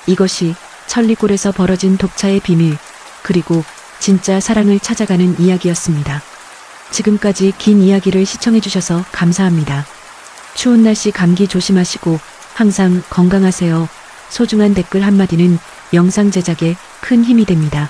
이것이 천리골에서 벌어진 독차의 비밀, 그리고 진짜 사랑을 찾아가는 이야기였습니다. 지금까지 긴 이야기를 시청해 주셔서 감사합니다. 추운 날씨 감기 조심하시고 항상 건강하세요. 소중한 댓글 한마디는 영상 제작에 큰 힘이 됩니다.